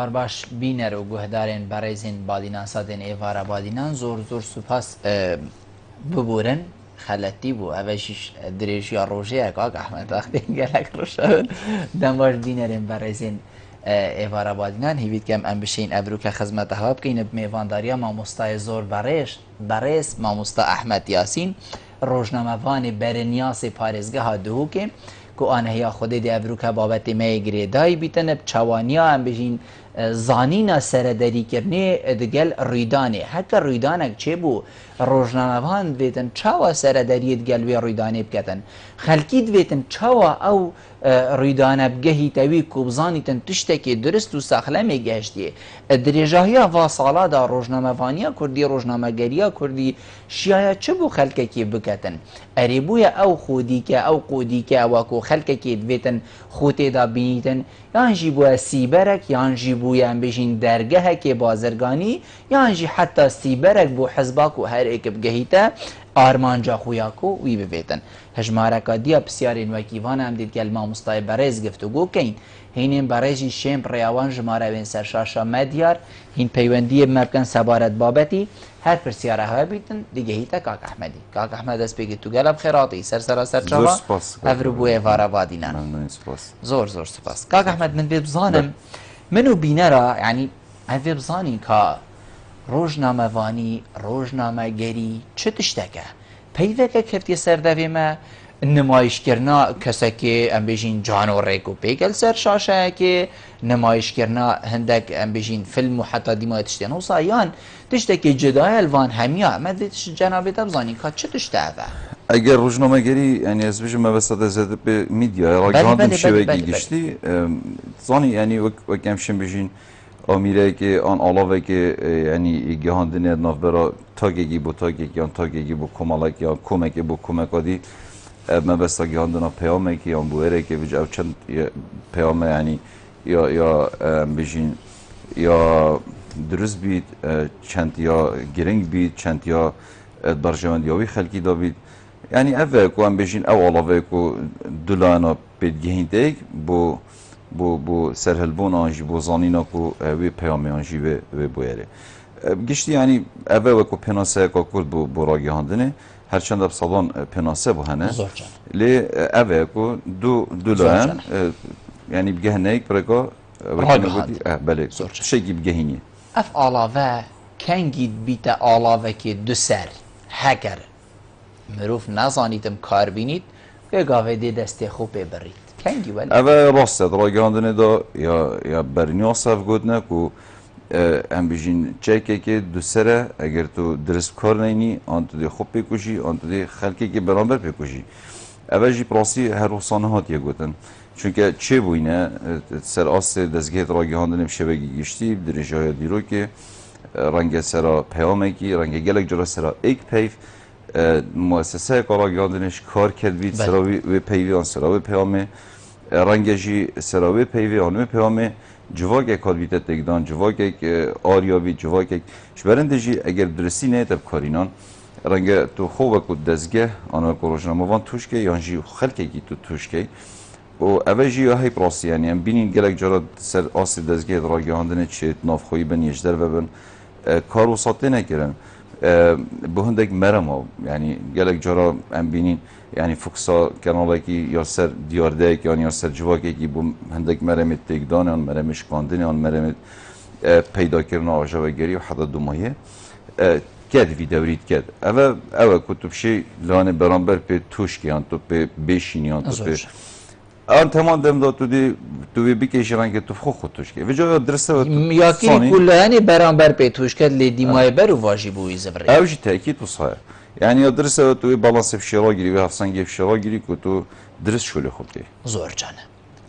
سپار باش بینر و گهدارین برایزین بادینان سادین ایوارا بادینان زور زور سپاس ببورن خلطی بو اوشش دریش یا روژه اکاک احمد وقتی گلک روشن دنباش بینرین برایزین ایوارا بادینان هیوید کم ام بشین ابرو که خدمت هاب کین میوانداریا ماموستای زور برایس ماموستا احمد یاسین روزنامه‌وان برنیاس پارێزگە هاتووکێ کو آنهیا خودی دی ابرو که بابت میگری دای بیتن چوانیا هم بجین زانینا سردری کرنه دگل ریدانه حتی ریدانک چه بو روزنامه‌وان بیتن چاوا سردری دگل وی ریدانه بکتن خلکید بیتن چاوا او ریدانه بگهی توی کوبزانیتن تشتکی درست و ساخلمه گشتیه درجاهیا و سالا دا روزنامه‌وانیا کردی روزنامه‌گریا کردی شیایا چه بو خلکی بکتن اریبوی او خودی که او قودی که او خلک که دویتن خوته دا بینیتن یان جی بو سیبرک یان جی بو یم بجین درگه که بازرگانی یان جی حتی سیبرک بو حزباک و هر ایک بگهیتا آرمانجا خویاکو وی ببیتن هجمارکا دیا بسیارین وکیوان هم دید که ماموستای برز گفتگو کین هینین برزی شیم ریاوان جماره بین سرشاشا مدیار هین پیوندی مبکن سبارت بابتی هر پرسیاره های بیتن دیگه هیتا کاک احمدی کاک احمد است بگید تو گلب خیراتی سر چاوا افرو بوی وارا وادینان زور سپاس کاک احمد من ببزانم منو بینه را یعنی اوی بزانین که روزنامه‌وانی روزنامه‌گری چه تشتکه پیدا که کفتی سردوی ما نمایش کرنا کسی که ام بجین جانو ریکو پیگل سر شاشه که نمایش کرنا هندک ام بجین فیلم و حتی دیمای تشتین و سایان تشته که جدای الوان همیا مدیتش جنابی تبزانی که چه تشته اوه اگر روزنامه‌گری یعنی از بجم مبسط زده به میدیا راجعاندم شوی گیشتی زانی یعنی وکم شم بجین آمیره که آن علاوه که یعنی گهاندنی نافبرا تاگیگی بو تاگیگی آن تاگیگی بو کمالک یا کمکی بو کمکادی مبسط گهاندنا پیامه که آن بویره که بج او چند پیامه یعنی یا بجین یا درست بید چند یا گرنگ بید چند یا برجمندیاوی خلقی دا بید یعنی اوه که آن بجین او علاوه که دولانا پیدگهینده بو سرهلبون آنجی بو زانینا کو وی پیام آنجی و بویره گشتی یعنی اوه وکو پناسه که کرد بو راگی هندنه هرچند اب سالان پناسه بو هنه لی اوه کو دو لاین یعنی بگه نیک برگا راگی هند بله شگی بگهینی اف علاوه کنگید بیت علاوه که دو سر هکر مروف نزانیتم کار بینید که گاوه دی دسته خوب برید اوه راسته راگراندنه دا یا برنیاس اف گودنه که هم بجین چکه که دو سره اگر تو درست کار نینی آن تو دی خوب پیکوشی آن تو دی خلکی که برانبر پیکوشی اوه جی پراسی هر روزانه هاتیه گودن چونکه چه بوینه سر آس دزگهت راگراندنه بشبگی گشتی درجه های دیرو که رنگ سرا پیامه کی رنگ گلک جرا سرا ایک پیف مؤسسه راگراندنش کار کرد بید سراوی و پیوی آن سراوی پیامه رنگجی سراوی پیوی آنوی پیامه جواک اکاد بیت تگدان جواک آریا بید جواک شبرندجی اگر درستی نه تب کارینان رنگ تو خوب کو دزگه آنو کو روزنامه‌وان توش که یانجی خلکی کی تو توش که و اوجی های پراسی یعنی ام بینین گلک جرا سر آس دزگه راگراندنه چه نافخوی بن یجدر و بن کارو ساته نکردن به هندک مرم یعنی گلک جرا ام بینین یعنی فوکسا کانالی کی یا سر دیارده کی یا سر جواکی کی بو هندک مرم تگدان آن مرم شکاندن آن مرم پیدا کردن آجاوگری و حتی دومایه کد ویدئوریت کد اول کتب شی لانه برانبر په توش کی آن تو په بشینی آن تو په آن تمام دم داد تو بیکیشن که تو خود توش که وجا درسته یا کی کلانی برانبر په توش کد لیدی مای برو واجبوی زبر اوجی تاکید تو صحیح یعنی درسته تو بالانس فشار گیری و هفسنگ فشار گیری که تو درست شوله خوب کی زور جانه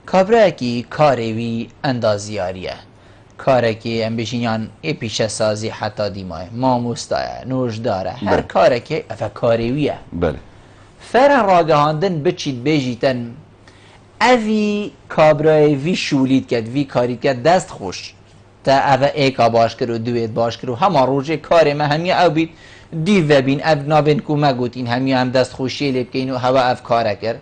کابره کی کاروی اندازیاریه کاری که ام بشینیان پیش سازی حتی دیمای ماموستای نوجداره هر کاری که افکاریویه بله فرن راگهاندن بچید بیجیتن اوی کابرای وی شولید کرد وی کاری کرد دست خوش تا اوه ایکا باش کرد و دویت باش کرد و همه روژه کاری ما همی او بید دیو بین او نابین کو مگوت این همی هم دست خوشی لیب که اینو هوا اف کاره کرد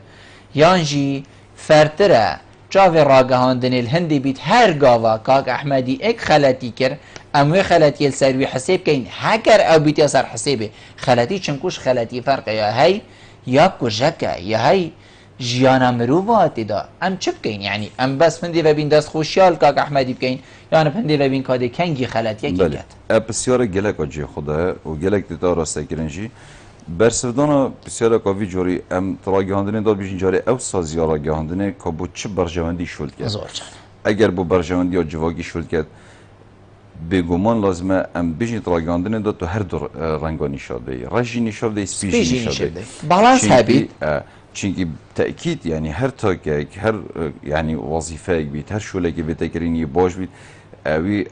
یانجی فرتره چاوی راگهاندن الهندی بیت هر گاوا کاک احمدی اک خلطی کر اموی خلطی السروی حساب کین هکر او بیت سر حسابه خلطی چنکوش خلطی فرق یا هی یا کجکه یا هی جیانا مروفاتی دا ام چه بکین یعنی ام بس فندی و بین دست خوشیال کاک احمدی بکین یا فندی و بین کاده کنگی خلط یکی بله کت بسیار گلک آجی خوده و گلک دیتا راسته کرنجی برسردانا بسیار کافی جوری ام تراگهاندنه دا بیشین جاری او سازی راگهاندنه که بو چه برجواندی شولد کرد زور جان اگر بو برجواندی یا جواگی شولد کرد بگمان لازمه ام بیشین تراگهاندنه دا تو هر دو رنگا نشاد بی رژی نشاد بی سپیجی نشاد بی بالانس هبید çünkü تأكيد yani her takek her yani vazife gibi her şöyle ki betekerini baş bit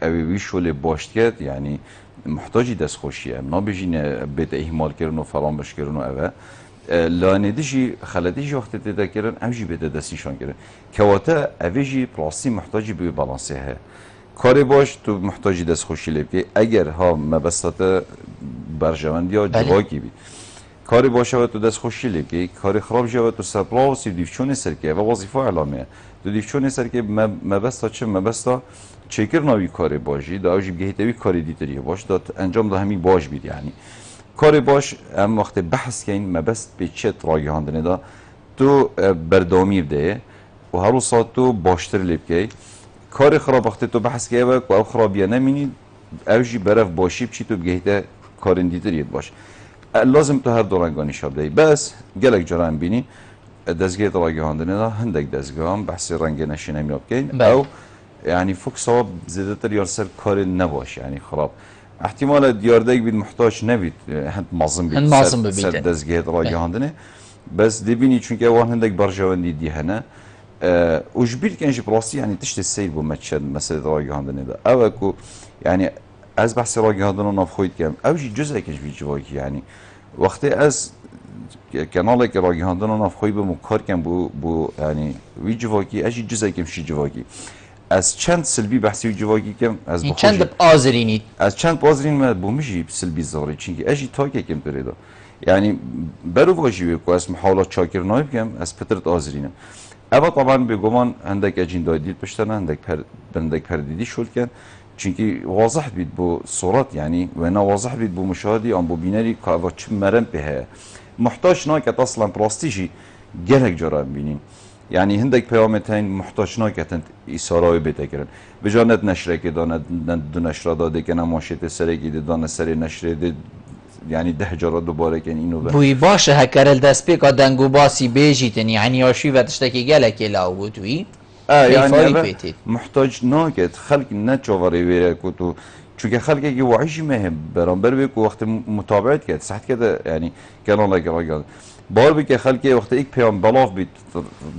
evi şöyle başket yani muhtaç dest خوشیه نابجینه بده ihmal کردن و فراموش کردن و اوه لانه‌دیجی خالدیجی وقتی تذکرن امجی بده دست نشان کردن کواته اویجی پلاسی محتاجی به بالانسه ها کاری باش تو محتاجی دست خوشی لبی اگر ها مبسط برجوندی یا جواکی بی کاری باشه و تو دست خوشی لبی کاری خراب جا و تو سپلاسی دیفچون سرکه و وظیفه علامه تو دیفچون سرکه مبسط چه مبسط چکر نوی کاری باشی داوجی بگهیتوی کاری دیتریه باش داد انجام ده همی باش بید یعنی کاری باش ام وقت بحث کن مبست به چه راگهاندنه دا تو بردامی بده و هر ساعت تو باشتر لبکی کاری خراب وقت تو بحث که و او خرابیه نمینی اوجی برف باشی بچی تو بگهیته کارین دیتریت باش لازم تو هر دورنگانی شاب دی بس گلک جرام بینی دزگه راگهاندنه دا هندک دزگام بحث رنگ نشینه میاب کن او يعني فوق صواب زيادة يرسل كار نباش يعني خراب احتمال دياردك بيد محتاج نبيد هند معظم بيد سر دزجهات راجعاندنه بس دبيني چونك اوان هندك برجواندي دي هنا وجبير كانش براسي يعني تشت السيل بو ماتشد مسألة راجعاندنه ده اوكو يعني از بحث راجعاندنه نافخويت كام اوجي جزء كش بيجواكي يعني وقت از كانالك راجعاندنه نافخوي بمكار كان بو يعني ويجواكي اجي جزء كمشي جواكي از چند سلبی بحثی جواگی کم از بخوشی چند آزرینی از چند آزرین ما بومشی سلبی زاری چونکه اجی تاکه کم داره يعني برو واجبه که از محاولات شاکر نایب کم از پترت آزرینم اما طبعا بگمان هندک اجین دادید پشتن هندک پردیدی شد کن چونکه واضح بید بو صورت يعني وانا واضح بید بو مشاهدی ام بو بینری که اوا چه مرم به محتاج ناکت اصلا پراستیجی گلک جرام بینیم يعني هندك پیامتين محتاج ناكتن إسارة بتكرن بجانت نشره که دانه دو نشره داده که نماشته سره که دانه سر نشره ده يعني 10 جرا دوباره كان اینو بوی باشه هکرل دست بک دنگو باسی بیجیتن يعني آشی و تشتکی گلکی لاو بودوی يعني محتاج ناكت خلق نتشوفري ويرا كتو چونکه خلقی که وعیشی مهم برانبر بک وقت متابعت کرد صحت کرده يعني كانوا لا راجعان بار بك خلقي وقت ایک پیام بلاف بید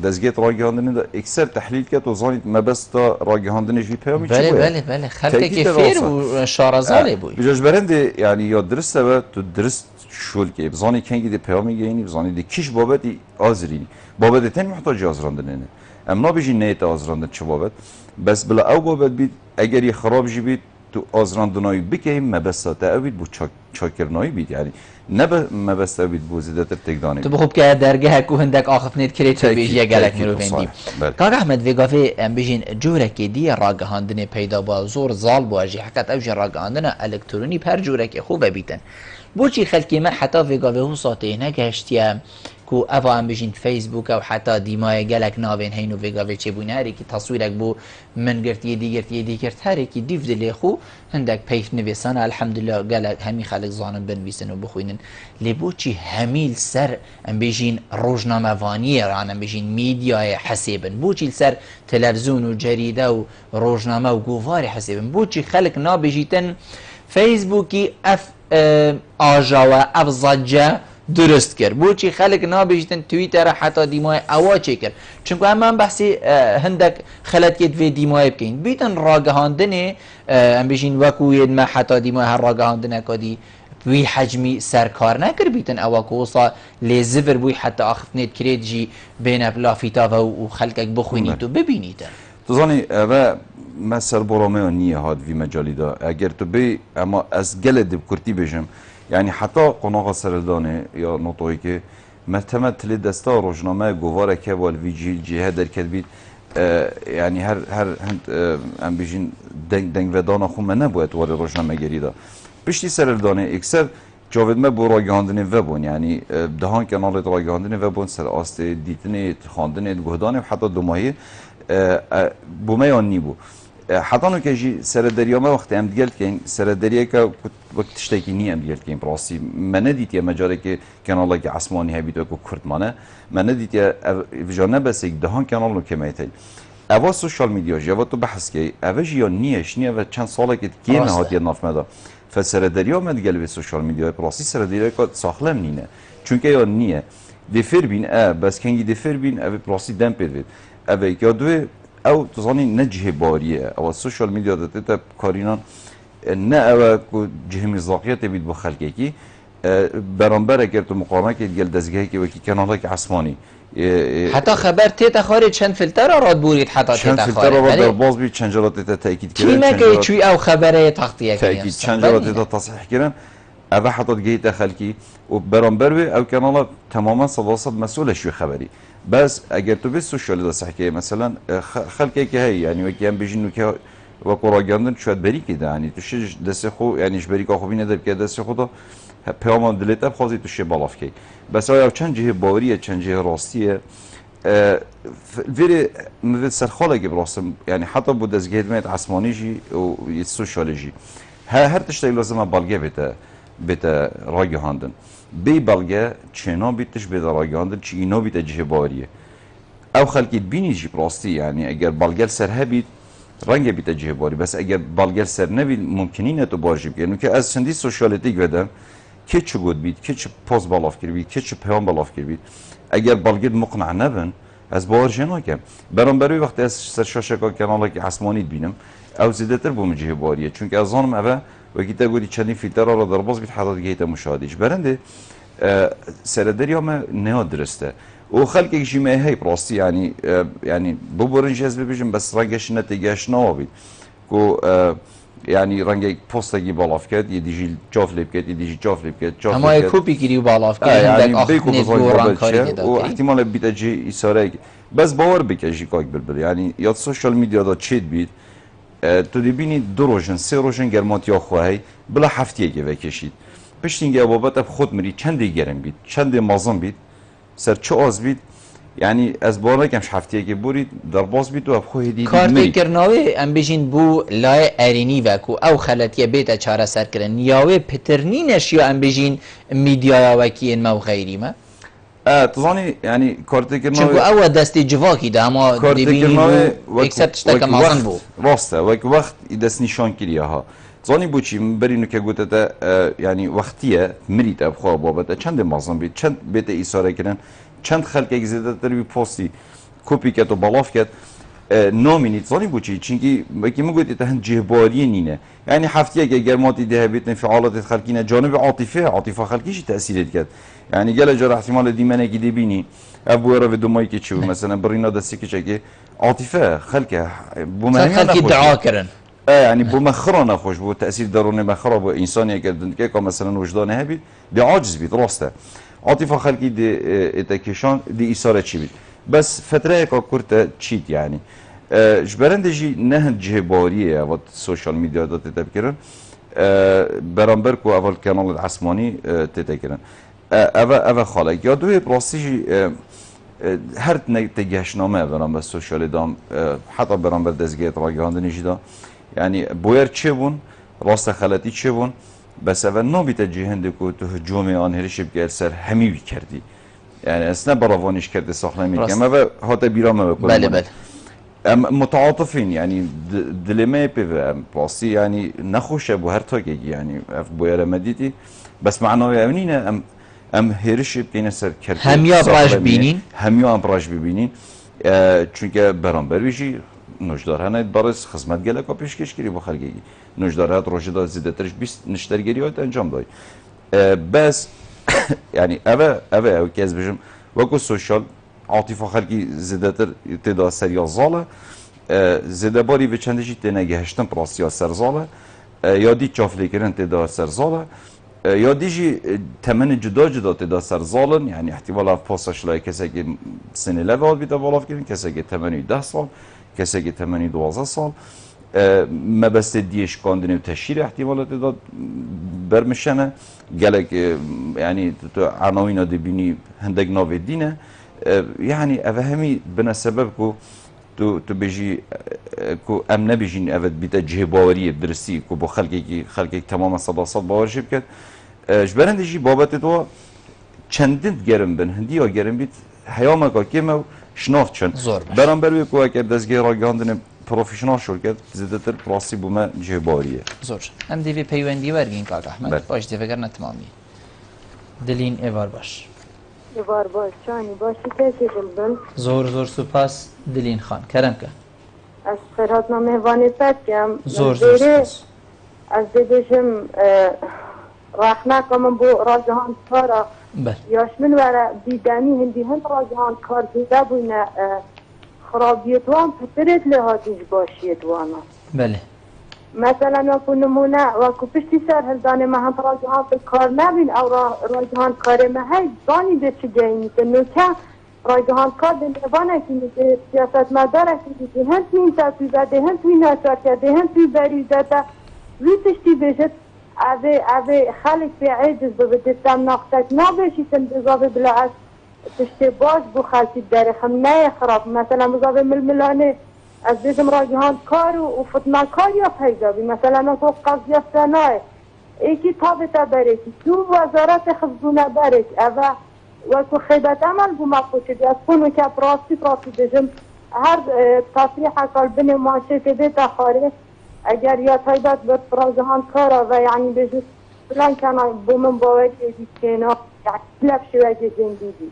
دزگیت راجعاندنه دا اکثر تحلیل کرد و زانید مبست راجعاندنه جوی پیامی چی بله بله بله خلقی که فیر و شارزاله بوی بجاش برنده يعني یا درسته و تو درست شول که بزانی کنگی دی پیامی گینی بزانی دی کش بابتی آزرینی بابت تن محتاج آزراندنه ام نابیجی نیت آزراندن چه بابت بس بلا او بابت بید اگر یه خراب جی بید تو آزراندنایی بکیم مبسطه اوید بو چاکرنایی بید يعني نبه مبسطه بید بو زیدتر تکدانه تو بخوب که درگه هکو هندک آخف نید کرید تو بیجی گلک مرو بندی کاک احمد ویگافه ام بیجین جورکی دی راگهاندنه پیدا با زور زال بواجی حکت اوجی راگهاندنه الکترونی پر جورکی خوبه بیتن بوچی خلکی من حتی ویگافه هو ساته نگشتیم کو اوا ام بیجین فیسبوک او حتی دیمای گلک ناوین هینو ویگافه چه بونه هری که تصویرک بو من گرت یدی گرت هری که دیف دلی خو هندک پیف نویسان الحمدلله گلک همی خلق زانن بنویسن و بخوینن لبوچی همیل سر ام بیجین روزنامه‌وانی ران ام بیجین میدیای حسابن بوچی سر تلویزیون و جریده و روزنامه و گووار حسابن بوچی خلق نا بیجیتن فیسبوکی اف آجاوه اف زجه درست کرد بوچی خلق نابیجتن توییتر حتی دیمای اوا چه کرد چونکه اما بحثی هندک خلط کد و دیمای بکن بیتن راگهاندنه ام بیجین وکوید ما حتی دیمای هر راگهاندنه کدی بوی حجمی سرکار نکر بیتن اوا کوسا لیزفر بوی حتی آخفنید کرید جی بین لافیتا و خلقک بخوینید تو ببینید تزانی و ما سربرامه نیه هاد وی مجالی دا اگر تو بی اما از گل دب کرتی بجم يعني حتى قناغ سردانه يا نطوي که مرتمد تلی دستا روزنامه گواره که والویجی جهه در کدبید يعني هر هند ام بيجين دنگ ودانا خو من نبوید ولی روزنامه گری دا پشتی سر دانه اکثر جاوید ما بو راگاندن وبون یعنی دهان کانال راگاندن وبون سر آست دیدن خواندن گهدان و حتی دو ماهی بو میان نی بو حتی نو که جی سر دریا ما وقتی ام دیگه که سر دریا که وقت تشتکی نی ام دیگه که براسی من ندید یا مجاری که کانال که عثمانی هبید و کردمانه من ندید یا وجانه بس یک دهان کانال رو که میتیل اوا سوشال میدیا جواب تو بحث کی اوج یا نیش نیه و چند ساله که کی نهادی ناف مدا فسر دریا مد گل به سوشال میدیا پروسی سر دریا که ساخلم نینه چونکه یا نیه دفر بین بس کنگی دفر بین او پروسی دم پید او یا دو او تزانی نجه باریه او سوشال میدیا دته کارینان نه او کو جه مزاقیت بید بو خلقی کی برانبر اگر تو مقاومت گل دزگاهی که وکی کانال که عثمانی حتی خبر تیتا خارج چند فیلتر راد بورید حتی چند تیتا فیلتر خارج را در باز بی چند جلات تیتا تأکید کردن تیمه که چوی او خبره تغطیه تأکید چند جلات تیتا تصحیح کردن اوه حتی گیت خلکی و برانبر بی او کانال تماما 100% مسئول شوی خبری بس اگر تو به سوشال دا صحیح که مثلا خلکی که هی یعنی وکی هم بیشین که و قراگاندن شاید بری که یعنی تو شش دست خو یعنی بری که خوبی نداره که دست خود پیام دلت اب خواهی تو شه بالاف کی بس آیا چند جهه باوریه چند جهه راستیه ویری مثل سرخاله که براستم یعنی حتی بود از گهد میت عثمانی جی و سوشالی جی هر تشتی لازم بالگه بیت راگی هاندن بی بالگه چنا بیتش بیت راگی هاندن چی اینا بیت جهه باوریه او خلقی بینی جی براستی یعنی اگر بالگه سر هبید رنگ بیت جهه باری بس اگر بالگه سر نبید ممکنی نه تو بارجی بگیرن که از چندی سوشالیتی گردن که چه گود بید که چه پوز بالاف کرد بید که چه پیام بالاف کرد بید اگر بالگید مقنع نبن از باورجه ناکم برانبری وقتی از سرشاشه که کانال که عثمانی بینم او زیادتر بوم جهه باریه چون از آنم اوه وقتی تا گودی چندین فیلتر را در باز بید حداد گیت مشاهدیش برنده سردری هم نه درسته و خلقی جیمه هی براستی یعنی ببرنج از ببیشم بس رنگش نتیگهش نوابید کو یعنی رنگ پوستگی بالاف کرد یه دیجی جاف لیب کرد یه دیجی جاف لیب کرد اما کوپی گیری و بالاف کرد یعنی بیکو بزرگ کاری و احتمال بیت جی ایساره بس باور بکشی کاک بلبل یعنی یا سوشال میدیا دا چید بید تو دیبینی دو روزن سه روزن گرماتی خواهی بلا هفتیه که وکشید پشتینگه بابت اب خود مری چند گرم بید چند مازن بید سر چه آز بید یعنی از بالا کمش هفتیه که برید در باز بید و اب خواهی دید کارتی کرناوی ام بیشین بو لای ارینی وکو او خلطیه بیت چاره سر کرن یاوی پترنینش یا ام بیشین میدیا وکی این مو غیری ما تظنی یعنی کارتی چون کرناوی او دستی جواکی ده اما دیبینی بو اکثر تشتک مازن بو راسته وقت دست نشان کریه ها زانی بوچی برینو که گوته تا یعنی وقتیه مرید اب خواه بابت چند مازن بید چند بیت ایساره کرن چند خلق یک زیاده تر بی پوستی کپی کرد و بالاف کرد نامینید زانی بوچی چونکی وکی مگوتی تا هند جهباری نینه یعنی هفتیه که گرماتی ده بیت انفعالات خلقینه جانب عاطفه خلقیش تأثیرت کرد یعنی گله جار احتمال دیمنه که دی بینی ابو را و دومایی که چیو مثلا برینا دستی که چه عاطفه خلقه بومهمی خلقی دعا کرن يعني بمخرة نخوش بو تأثير دروني مخرة بو إنسانية كدنكي كا مثلا وجدانه هبيد دي عاجز بيد راسته عاطفة خلقي دي اتكيشان دي إثارة چي بيد بس فترة كا كورتا چيت يعني جبران دي جي نهن جهبارية وات سوشال ميديا دا تتبكرن برانبر كو اول كانال العثماني تتكرن اوا خالق يا دوی براستی هر تگهشنامه برانبر سوشال دام حتی برانبر دزگیت راگهاندنی جدا یعنی بویر چه بون راست خلطی چه بون بس اول نابیت جهنده که تو هجوم آن هرشب که سر همی کردی یعنی اصلا براوانش کرده ساخنه میکنم و حتی بیرامه بکنم بله بله متعاطفين يعني دلمه باسي يعني نخوش ابو هر تاكي يعني بوير مديتي بس معناه يعني ام هرش بين سر كرت هميا براج بينين هميا براج ببينين چونكه برانبر بيجي نوجدار هنايت بارز خدمت گله کا پیشکش کری با خلقی نوجدارات روجدا زیادترش 20 نشترگریات انجام داد بس يعني او كاز بجم وكو سوشال عاطفه خلقی زیادتر تعداد سریا زاله زیاده باری و چندشی تنگهشتن پراسیا سر زاله یا دی چافلی کردن تعداد سر زاله یا دیجی تمن جدا جدا تدا سر زالن یعنی احتمال پاسش لای کسی که سن لول بیده بالا کنن کسی که تمنی 10 سال کسی که تمنی 12 سال ما بس دیش کاندنی و تشیر احتمالات داد برمشنه گلک یعنی تو عناوین دبینی هندگ ناوی دینه یعنی اوهمی بنا سبب کو تو بيجي كو ام نبيجين افد بيتا جهباوريه درسي كو بو خلقي تماما صداصات باورشي بكت جبران ديجي بابت دو چندين گرم بن هندي یا گرم بيت حياما کا كيما شناخت چن برام بروي كو اگر دزگي را گاندن پروفيشنال شركت زيادتر براسي بوما جهباوريه زور ام دي في پیوندی ورگین کاک احمد باش دی فکر نتمامی دلین ایوار باش ایوار باش چانی باشی کسی بلدن زور سپاس دلین خان کرم که از خیرات نامهوانی پتیم زور سپاس از دیدشم رحمه من بو راجهان کارا یاش من وره دیدنی هندی هم راجهان کار دیده بوینه خرابیت وان پترت لحاظیش باشید وانا بله مثلا وکو نمونه وکو پشتی سر هلدانه ما هم راجهان به کار نبین او راجهان کار ما هی دانی به چه جایی نیست که راجهان کار به نوانه که سیاست مداره که هم توی این تطویبه هم توی ناچار کرده هم توی بریده ده روی پشتی بشد اوه خلق به عیدز به دستم ناختک نبشید انتظابه بلا از پشتی باش بو خلقی داره خم نه خراب مثلا مزابه ململانه از دیدم راجهان کار و فتنه کار یا پیدا بی مثلا تو قضیه سنای ایکی تابتا برکی تو وزارت خزونه برک اوه و تو خیبت عمل بو مقوشی از کنو که پراسی دیجم هر تصریح کال بین ماشه که دیتا خاره اگر یا تایبت به راجهان کار و یعنی بجوز فلان کنه بو من باوری دیکنه لب شوه زندگی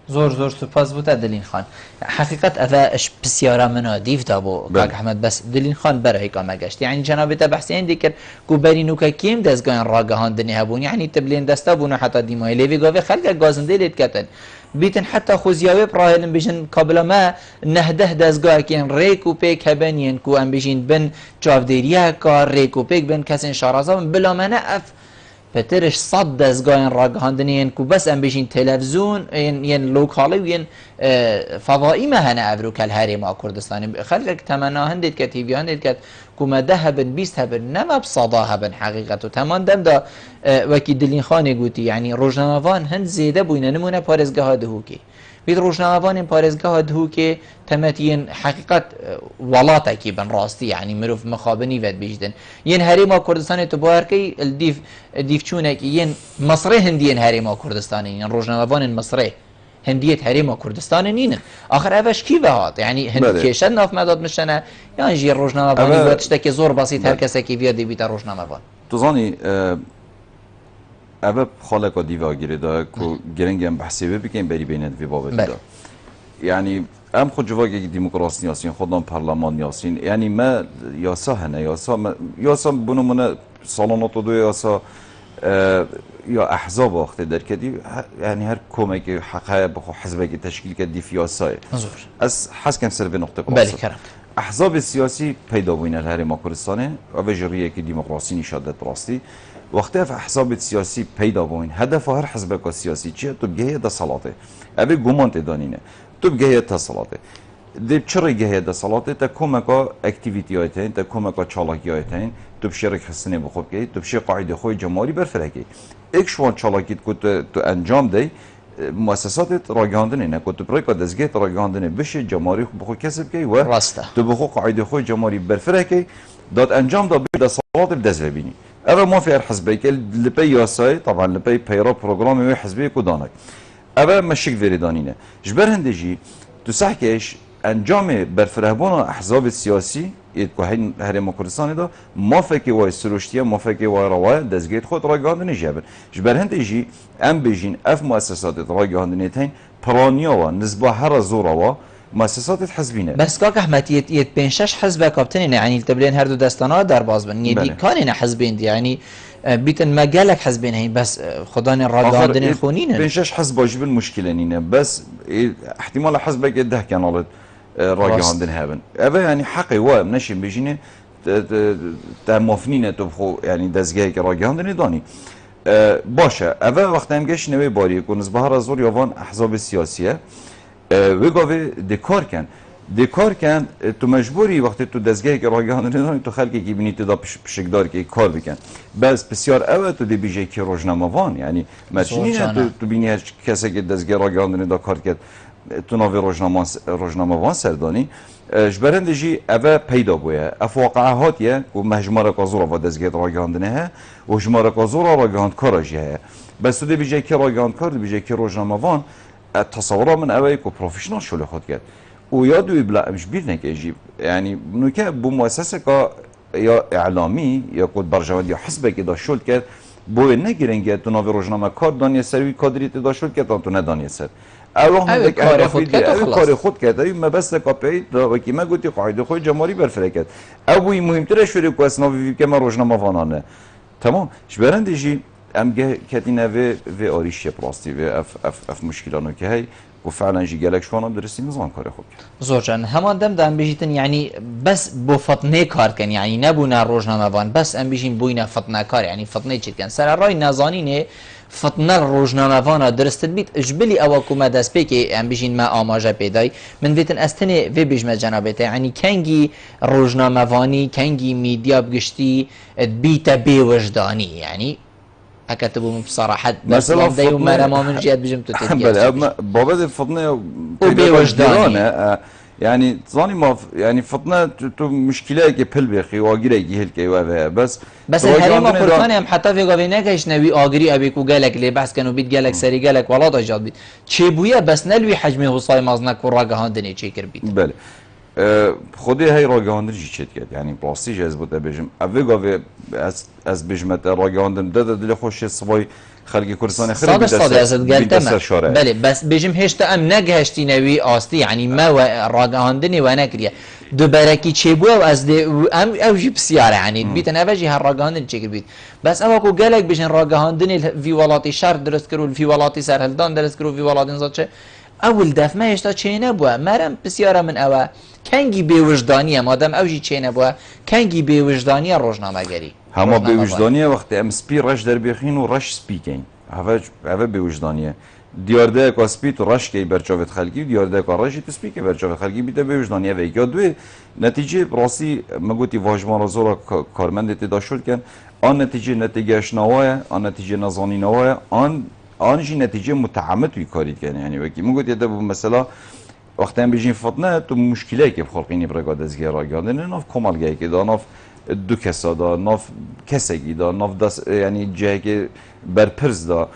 زور سپاس بوده دلین خان حقیقت اوش بسیاره منا دیف دا بو کاک احمد بس دلین خان برای که مگشت یعنی جناب تا بحثی این دیگر کو برینو که کیم دستگاه راگهان دنی هبون یعنی تبلین دستا بونو حتی دیمای لیوی گاوی خلق گازنده لید کتن بیتن حتی خوزیاوی پراهلن بجن قبل ما نهده دستگاه کین ریکو پیک هبنین کو ام بجین بن چاودیریا کار ریکو پیک بن کسین شارازا بلا منه اف پترش صد دستگاه راگهاندنی کو بس ام بشین تلویزیون ین لوکالی و ین فضایی مهنه ابرو کل هریما کردستانی خلق تمنا هندید که تیوی هندید که کو مده هبن 20 هبن نما بصدا هبن حقیقت و تمام دم دا وکی دلین خانه گوتی یعنی روزنامه‌وان هند زیده بوینه نمونه پارێزگەها دهوکی بید روزنامه‌وان پارێزگەها دهوکی تمتین حقیقت وڵاتێکی بن راستی یعنی مروف مخابنی ود بیجدن ین هریما کردستانی تو باورکی دیف چونکی ین مصری هندین هریما کردستانی ین روزنامه‌وان مصری هندیت هریما کردستان نینه آخر اوش کی بهات یعنی هند کشن ناف مداد مشنه یعنی جی روزنامه‌وانی وقتی که زور بسیط هر کسی که ویادی بیت روزنامه‌وان تو زانی اوه خالق دیوا گیره دا که گرنگ هم بحثی بکنیم بری بینید وی بابت دا یعنی ام خود جواگی دموکراسی نیاسین خودم پارلمان نیاسین یعنی ما یاسا هنه یاسا بنمونه سالانات دو یاسا یا احزاب وقتی در کدی یعنی هر کمک حقه بخو حزبی که تشکیل کردی فیاسای از حس کم سر به نقطه قاصر احزاب سیاسی پیدا بوینه هر ما کردستانه و به جریه که دموکراسی نشادت راستی وقتی احزاب سیاسی پیدا بوین هدف هر حزب که سیاسی چیه تو بگه ده صلاته اوه گمان تدانینه تو بگه تا صلاته ده چرا گه ده صلاته تا کمکا اکتیویتی هایتین تا کمکا چالاکی هایتین تو بشیرک حسنه بخوب که تو بشیر قاعده خوی جماری برفرکی ایک شوان چالاکیت که تو انجام دی مؤسسات راگهاندنه نه که تو برای که دزگه راگهاندنه بشه جماری بخو کسب کی و راسته تو بخو قاعده خوی جماری برفرکی داد انجام داد به صلات بدز ببینی اول ما في الحزبي لبي ياساي طبعا لبي بيرا بروجرام حزبي كودانك اول مشيك فيريدانينه جبر هندجي تسحكش انجام برفرهبون احزاب السياسي يتكو هرم كردستان ده ما فكي واي سروشتيه ما فكي واي روايه دزگيت خود راگاندني جبر جبر هندجي ام بيجين اف مؤسسات راگاندنيتين برانيا و نسبه هر زوروا مؤسسات حزبینه بس کاک احمد یت 5-6 حزب کاپتنینه یعنی تبلین هر دو دستانا در باز بن یدی کانینه حزبین دی یعنی بیتن مجالک حزبین هی بس خدان راگاندن خونینه 5-6 حزب واجب المشكله نینه بس احتمال حزب که ده کانال راگاندن هبن اوه یعنی حقی و نشیم بجینه تمافنینه تو بخو یعنی دزگه که را گهاندنی دانی باشه اول وقت هم گشت نوی باری کنز بهار از یوان احزاب سیاسیه و گاوه دکار کن دکار کن تو مجبوری وقتی تو دزگه که را گهاندنی دانی تو خلقی که بینی تو دا پشکدار که کار بکن بس بسیار اول تو دی بیجه که روزنامه‌وان یعنی مچینی تو بینی هر کسی که دزگه را گهاندنی دا کار کرد تو ناوی روزنامه‌وان سردانی جبرند جی اوه پیدا بوده اف واقعه هاتیه و مهجمار کازورا و دزگه را گهاندنه ها و جمار کازورا را گهاند کارا جیه بس تو دی بیجه که را گهاند کار دی بیجه که روزنامه‌وان تصورا من اوه که پروفیشنال شله خود کرد و یادوی بلا امش بیر نکه یعنی نوکه بو مؤسسه که یا اعلامی یا کد برجواد یا حسبه که دا شد کرد بوی نگیرنگه تو ناوی روزنامه کار دانیه سروی کادریت دا شد کرد تو ندانیه سر اوه کار خود کرد خلاص کار خود کرد اوه مبست کپی و کی ما گوتی قاعده خود جمهوری برفره کرد اوه مهمترش شده که اسناوی که ما روزنامه وانانه تمام شبرند جی ام کتینه و آریش پلاستی و اف مشکلانو که هی و فعلا جی گلک شوانم درستی نظام کار خوب کرد زور جان همان دم بیجیتن یعنی بس بو فتنه کار کن یعنی نبونا روزنامه وان بس ام بیجین بوینا فتنه کار یعنی فتنه چیت کن سر رای نزانینه فتنه روزنامه وانا درست بیت اجبلی اواکو ما دست بی که ام بیجین ما آماجه پیدای من ویتن استنه وی بیجمه جنابته یعنی کنگی روزنامه وانی کنگی میدیا بگشتی بیت بیوجدانی یعنی اكتبوا بصراحه بس لمدي وما ما من جهه بجم بله بابا الفطنه وبوجداني يعني ظاني ما يعني فطنه تو مشكله كي بل بخي واغيري هيل كي بس الحريم قرفاني هم حتى في قبينه كاش نبي اغري ابي كو قالك لي بحث كانوا بيت قالك سري قالك ولا ضجات بيت تشيبويا بس نلوي حجمه وصاي مازنك وراغهاندني تشيكر بيت بله خودی هی راگهاندن چی چت کرد یعنی پلاستیک از بود بجم اوه گاوه از بجمت راگهاندن داده دل خوش سوای خلقی کردستان خیلی بیشتر بله بس بجم هشت ام نگهشتی نوی آستی یعنی ما راگهاندنی و نکریه دوباره کی چه بو از ام اوجی بسیاره یعنی بیتن اوجی هر راگهاندن چه بید بس اما کو گلک بجن راگهاندنی فی ولاتی شهر درست کرد فی ولاتی سرهلدان درست کرد فی ولاتی نزاد چه اول دفعه ما هشتا چه نبوه مرم بسیاره من اوه کنگی بیوجدانیه مادام اوجی چه نبوه کنگی بیوجدانیه روزنامه گری همه بیوجدانیه وقتی ام سپی رش در بخین و رش سپی کن اوه بیوجدانیه دیارده که سپی تو رش که برچاوت خلقی دیارده که رشی تو سپی که برچاوت خلقی بیده بیوجدانیه و یا دوی نتیجه راسی مگوتی واجمان رازورا کارمند تدا شد کن آن نتیجه اشنوایه آن نتیجه نزانی نوایه آنجی نتیجه متعمد وی کاری کنه یعنی وکی مگوت یه دو مثلا وقتی هم بیشین فتنه تو مشکلی که بخورقینی برگاد از گیرا گردن ناف کمالگی که دا ناف دو کسا دا ناف کسگی دا ناف دست یعنی جایی که برپرز دا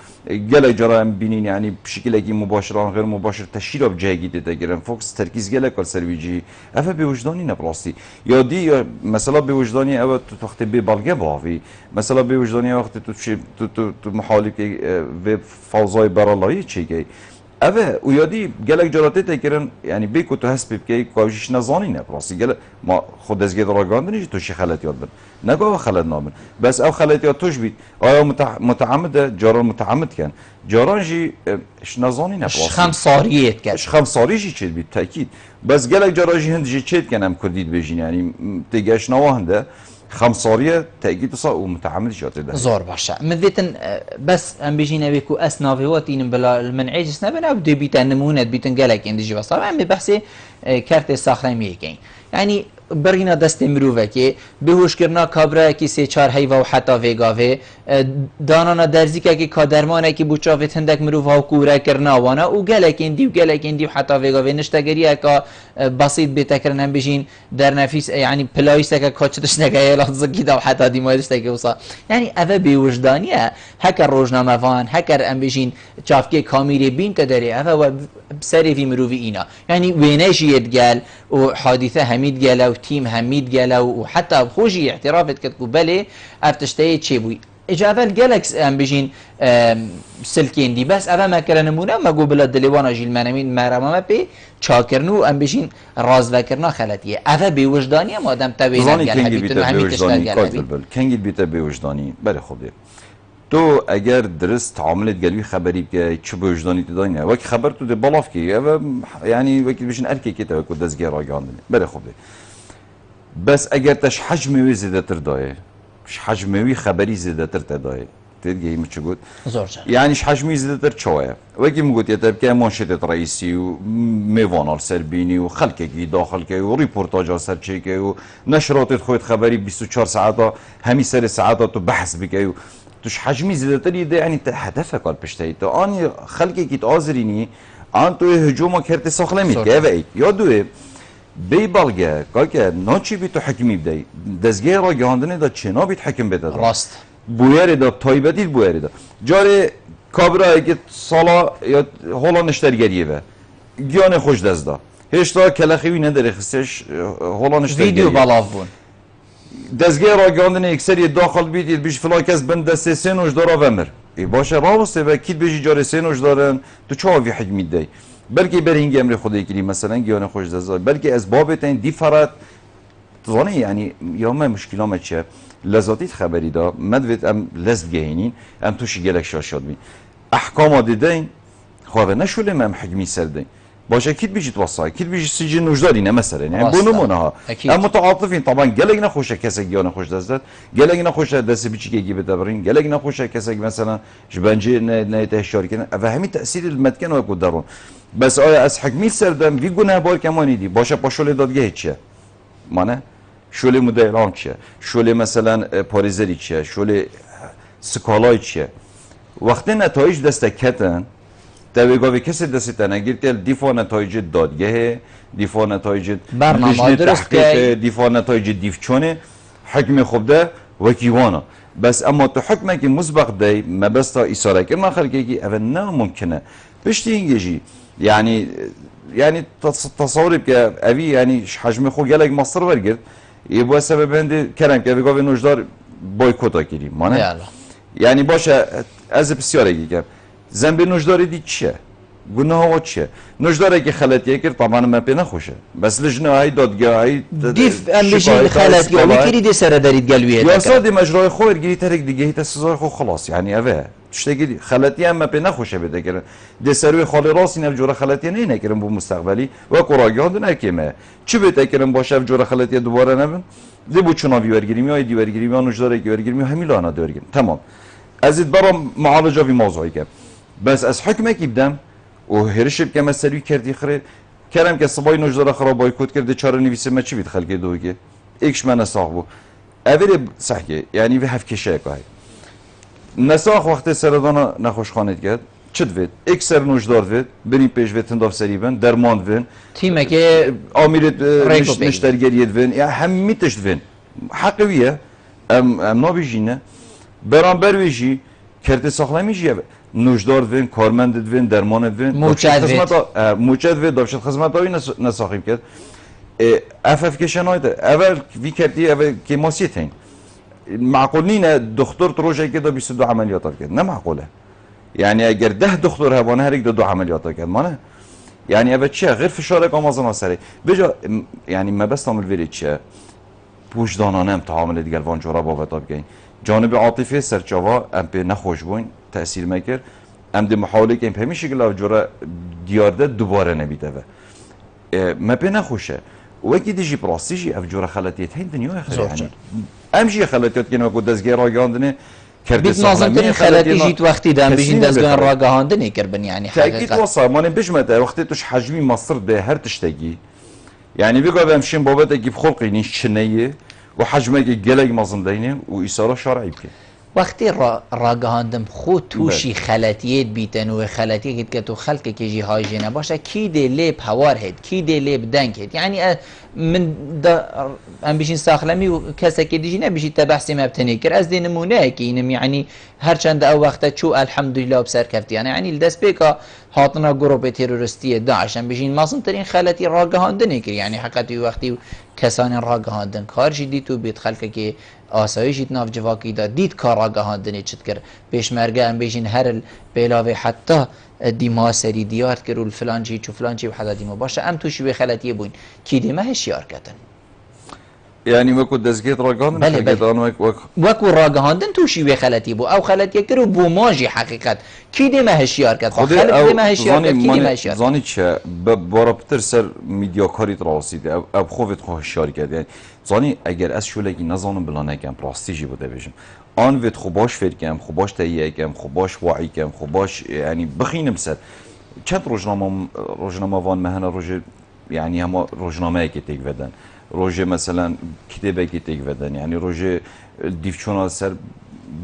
گله جرا هم بینین یعنی بشکلی که مباشران غیر مباشر تشیر اب جایی دیده گیرن فوکس ترکیز گله کل سرویجی افه به وجدانی نپراستی یا دی یا مثلا به وجدانی اوه تو وقت به بالگه باوی مثلا به وجدانی وقت تو محالی که به فوزای برالایی چیگی اوه و یادی گلک جراته تکرن یعنی بیکو تو هست بکی کاوشش نزانی نه پراسی گل ما خود از گید راگاندنی تو شی خلط یاد بن نگاه خلط نامن بس او خلط یاد توش بید آیا متعمد جاران متعمد کن جاران جی اش نزانی نه پراسی خمساریت کن خمساری جی چید بید تاکید بس گلک جاران جی هند جی چید کنم کردید بجین یعنی تیگش نواهنده خمساریه تأكيد صار ومتعمد جاته ده زور باشا مذيتن بس ام بيجينا بيكو اسنافي واتين بلا المنعج سنبنا بدي بيتن نمونه بيتن قالك اندي جوا صار ام بحثي كارت ساخرامي كاين يعني برينا دست مروفه که بهوش کرنا کابره کی سه چهار هیوا و حتی وگاوه دانانا درزی که کادرمانه کی بوچاوه تندک مروفه و کوره کرنا وانا و گلک اندی و حتی وگاوه نشتگریه که بسیط بتکرن هم بشین در نفیس يعني پلایسته که کچتش نگه لحظه و حتی دیمایدشته که وصا يعني اوه بیوجدانیه هکر روزنامه وان هکر هم بشین چافکی کامیری بین تداری اوه بسری في مروفي اینا يعني ويناش يتقال وحادثه هميد قالوا تيم هميد قالوا وحتى خوشي اعترافت كتكو بلي ارتشتي تشيبوي اجابه جالكس ام بيجين سلكين دي بس اما ما كرنمونا ما جو بلا دليوانا جيل منامين مرامه بي چاكرنو ام بيجين راز وكرنا خلاتيه اوا بوجدانيه مادام تبين قال حبيت هميد تشتغل قال كنجي بيت بوجداني بله خوبه تو اگر درست تعاملت قلبي خبري که چه بوجداني تداينه وك خبر تو ده بالاف كي يعني وك بيشن اركي كي تو دزگه راگاندنه بله خوبه بس اگر تش حجم وی زیاده تر دایه حجم وی خبری زیاده تر تدایه تدگی می چه گود زور جان یعنی حجمی زیاده تر چوایه وکی میگوید یه تبکه منشدت رئیسی و میوانال سربینی و خلقه کی داخل که و ریپورتاج سر چه که و نشرات خود خبری 24 ساعت همی سر ساعت تو بحث بکی و توش حجمی زیاده تر یده یعنی هدف کار پشتی تو آن خلقه کی آزرینی آن تو هجوم کرد ساخلمی که و یا دوه بی بالگه که ناچی بی تو حکمی بدهی دزگه را گهاندنه دا چنا بیت حکم بده راست بویری دا تایبتی بویری دا جاری کابرا که سالا یا هولا نشترگریه و گیان خوش دزدا هشتا کلخیوی نداره خستش هولا نشترگریه ویدیو بالاف بون دزگه را گهاندنه اکسری داخل بیدید بیش فلاکس بند دسته سینوش دارا ومر ای باشه راسته و کید بیشی جاری سینوش دارن تو چه آوی حکمی دی بلکه برینگی امر خدای کلی مثلا گیان خوش دزدا بلکه از بابتین دی فرات تظنی یعنی یا ما مشکلام چه لذاتیت خبری دا مدوید ام لذت گهینین ام توشی گلک شاشاد بین احکام دیدین خواه نشوله ام حکمی سردین باشه کید بیشید وصای کید بیشید سجن نوجداری نه مثلا یعنی بونمونه ها ام متعاطفین طبعا گلک نخوشه کسی گیان خوش دزداد گلک نخوشه دست بیچی که گیبه دبرین گلک نخوشه کسی مثلا جبنجی نه تهشار کنه و همین تأثیر المتکن و کدرون بس آیا از حکمی سردم وی گناه بار کمانی دی باشه پاشول دادگاه چیه مانه شوله مدیران چیه شوله مثلا پاریزری چیه شوله سکالای چیه وقتی نتایج دست کتن تویگاوی کسی دست نگیر تل دیفا نتایج دادگاه دیفا نتایج برنامه درست که دیفا نتایج دیفچونه حکم خوب ده وکیوانا بس اما تو حکمه که مسبق دی مبستا ایساره که ما خلقه که اول نه ممکنه پشتی اینگیجی یعنی تصور که اوی یعنی حجم خو گلک مصر ورگرد یه با سبب هنده کرم که بگاه نوجدار بایکوتا کریم مانه یعنی باشه از بسیاره گیم زنب نوجداری دی چیه گناه ها چیه نوجداره که خلطیه کرد طبعا من پی نخوشه بس لجنه های دادگاه های دیف امبیشین خلطیه وی کری دی سر دارید گلویه یا سادی مجرای خو ارگیری ترک دیگه هیت سزار خو خلاص یعنی اوه تشتگی خلطیه هم پی نخوشه بده کرن دی سروی خالی راست این جور خلطیه نه نکرن بو مستقبلی و قراگان دو نکیمه چی بهت کرن باشه جور خلطیه دوباره نبن دی بو چناوی ورگیریم یا دی ورگیریم یا نوجداره کی ورگیریم یا همین لانا دورگیریم تمام ازید برام معالجه وی موضوعی که بس از حکمه کی بدم و هرشب که مسئله کردی خره کردم که صبای نوجدار خراب بایکوت کرده چاره نویسه ما چی بید خلقه دوگه ایکش من نساخ بو اولی صحیح یعنی به هفت کشه اکای نساخ وقت سردانا نخوش خانید کرد چه دوید ایک سر نوجدار دوید بریم پیش وید تنداف سری بین درمان دوید تیمه که آمیرت نشترگریه دوید یا همیتش دوید حقیقیه ام نابیجینه برام برویجی کرده ساخلمیجی نوجدار دوین کارمند دوین درمان دوین موچد وید داشت خدمت هایی نساخیم کرد اف کشنایده اول وی کردی اول که ماسیت هین معقول نینه دکتر تروشه که دا 22 عملیات کرد نه معقوله یعنی اگر 10 دکتر هوانه هر یک دو عملیات کرد مانه یعنی اول چیه غیر فشار آمازون سری بجا یعنی ما بس تعامل ویری چیه وجدانانه هم تعامل دیگر وان جورا بابت بگین جانب عاطفی سرچاوا ام به نخوش بوین تأثیر میکرد ام دی محاوله که این همیشه گلاو جورا دیارده دوباره نبیده و ما به نخوشه وکی دیجی پراستیجی اف جورا خلطیت هین دنیا خیلی یعنی امشی خلطیت که نمیکود دزگیر راگاندنه کرده ساخنمی خلطی جیت وقتی دم بیشین دزگان راگاندنه کربن یعنی تأکید وصا مانه بجمده وقتی توش حجمی مصر ده هر تشتگی یعنی بگو بمشین بابت اگه بخلقی نیش چنیه و حجمه که گلگ مازندینه و ایسارا شرعی بکن وقتی راگهاندم خود توشی خلطیت بیتن و خلطیت که تو خلق که جی هایجینه باشه کی ده لیب هوار هید کی ده لیب دنگ هید یعنی من ام بیشین ساخلمی و کسی که دیجی نبیشی تبحثی مبتنی کر از دی نمونه که اینم یعنی هرچند او وقتا چو الحمدلله بسر کفتی یعنی الدست بیکا هاتنا گروه تروریستی داعش ام بیشین مازن ترین خلطی راگهاندنه کر یعنی حقیقتی وقتی کسانی راگهاندن کارشی دی تو بیت خلق که آسایشی ناف جواکی دا دید کار راگهاندنی چت کر پیشمرگه ام بیشین هر بلاوی حتی دیما سری دیار کرد فلان چی چو فلان چی و حدا دیما باشه ام توشی به خلطیه بوین کی دیمه هشیار کردن يعني وەکو دەستگێت ڕگەاندن بله، بله. خەڵکێتان وەک وەکو ڕاگەهاندن تووشی وێ خەلەتی بوو ئەو خەلەتیە کرد و بۆ ماژی حەقیقەت کی دێمە هەشیار کرد خودی خەلک او دێمە هەشیار کرد کی دێمە هەشیار کرد زانی چه بارا پتر سر میدیاکاری راسید او خوفت خواه هشیار کرد یعنی زانی اگر از شولگی نزانم بلا نکم پلاستیجی بوده بشم آن وید خوباش فکر کم خوباش تهیه کم خوباش وعی کم خوباش یعنی بخینم سر چند روزنامه وان مهنه روز يعني هم روزنامه که تک بدن روزه مثلا کتابه که تک بدن يعني روزه دیفچونا سر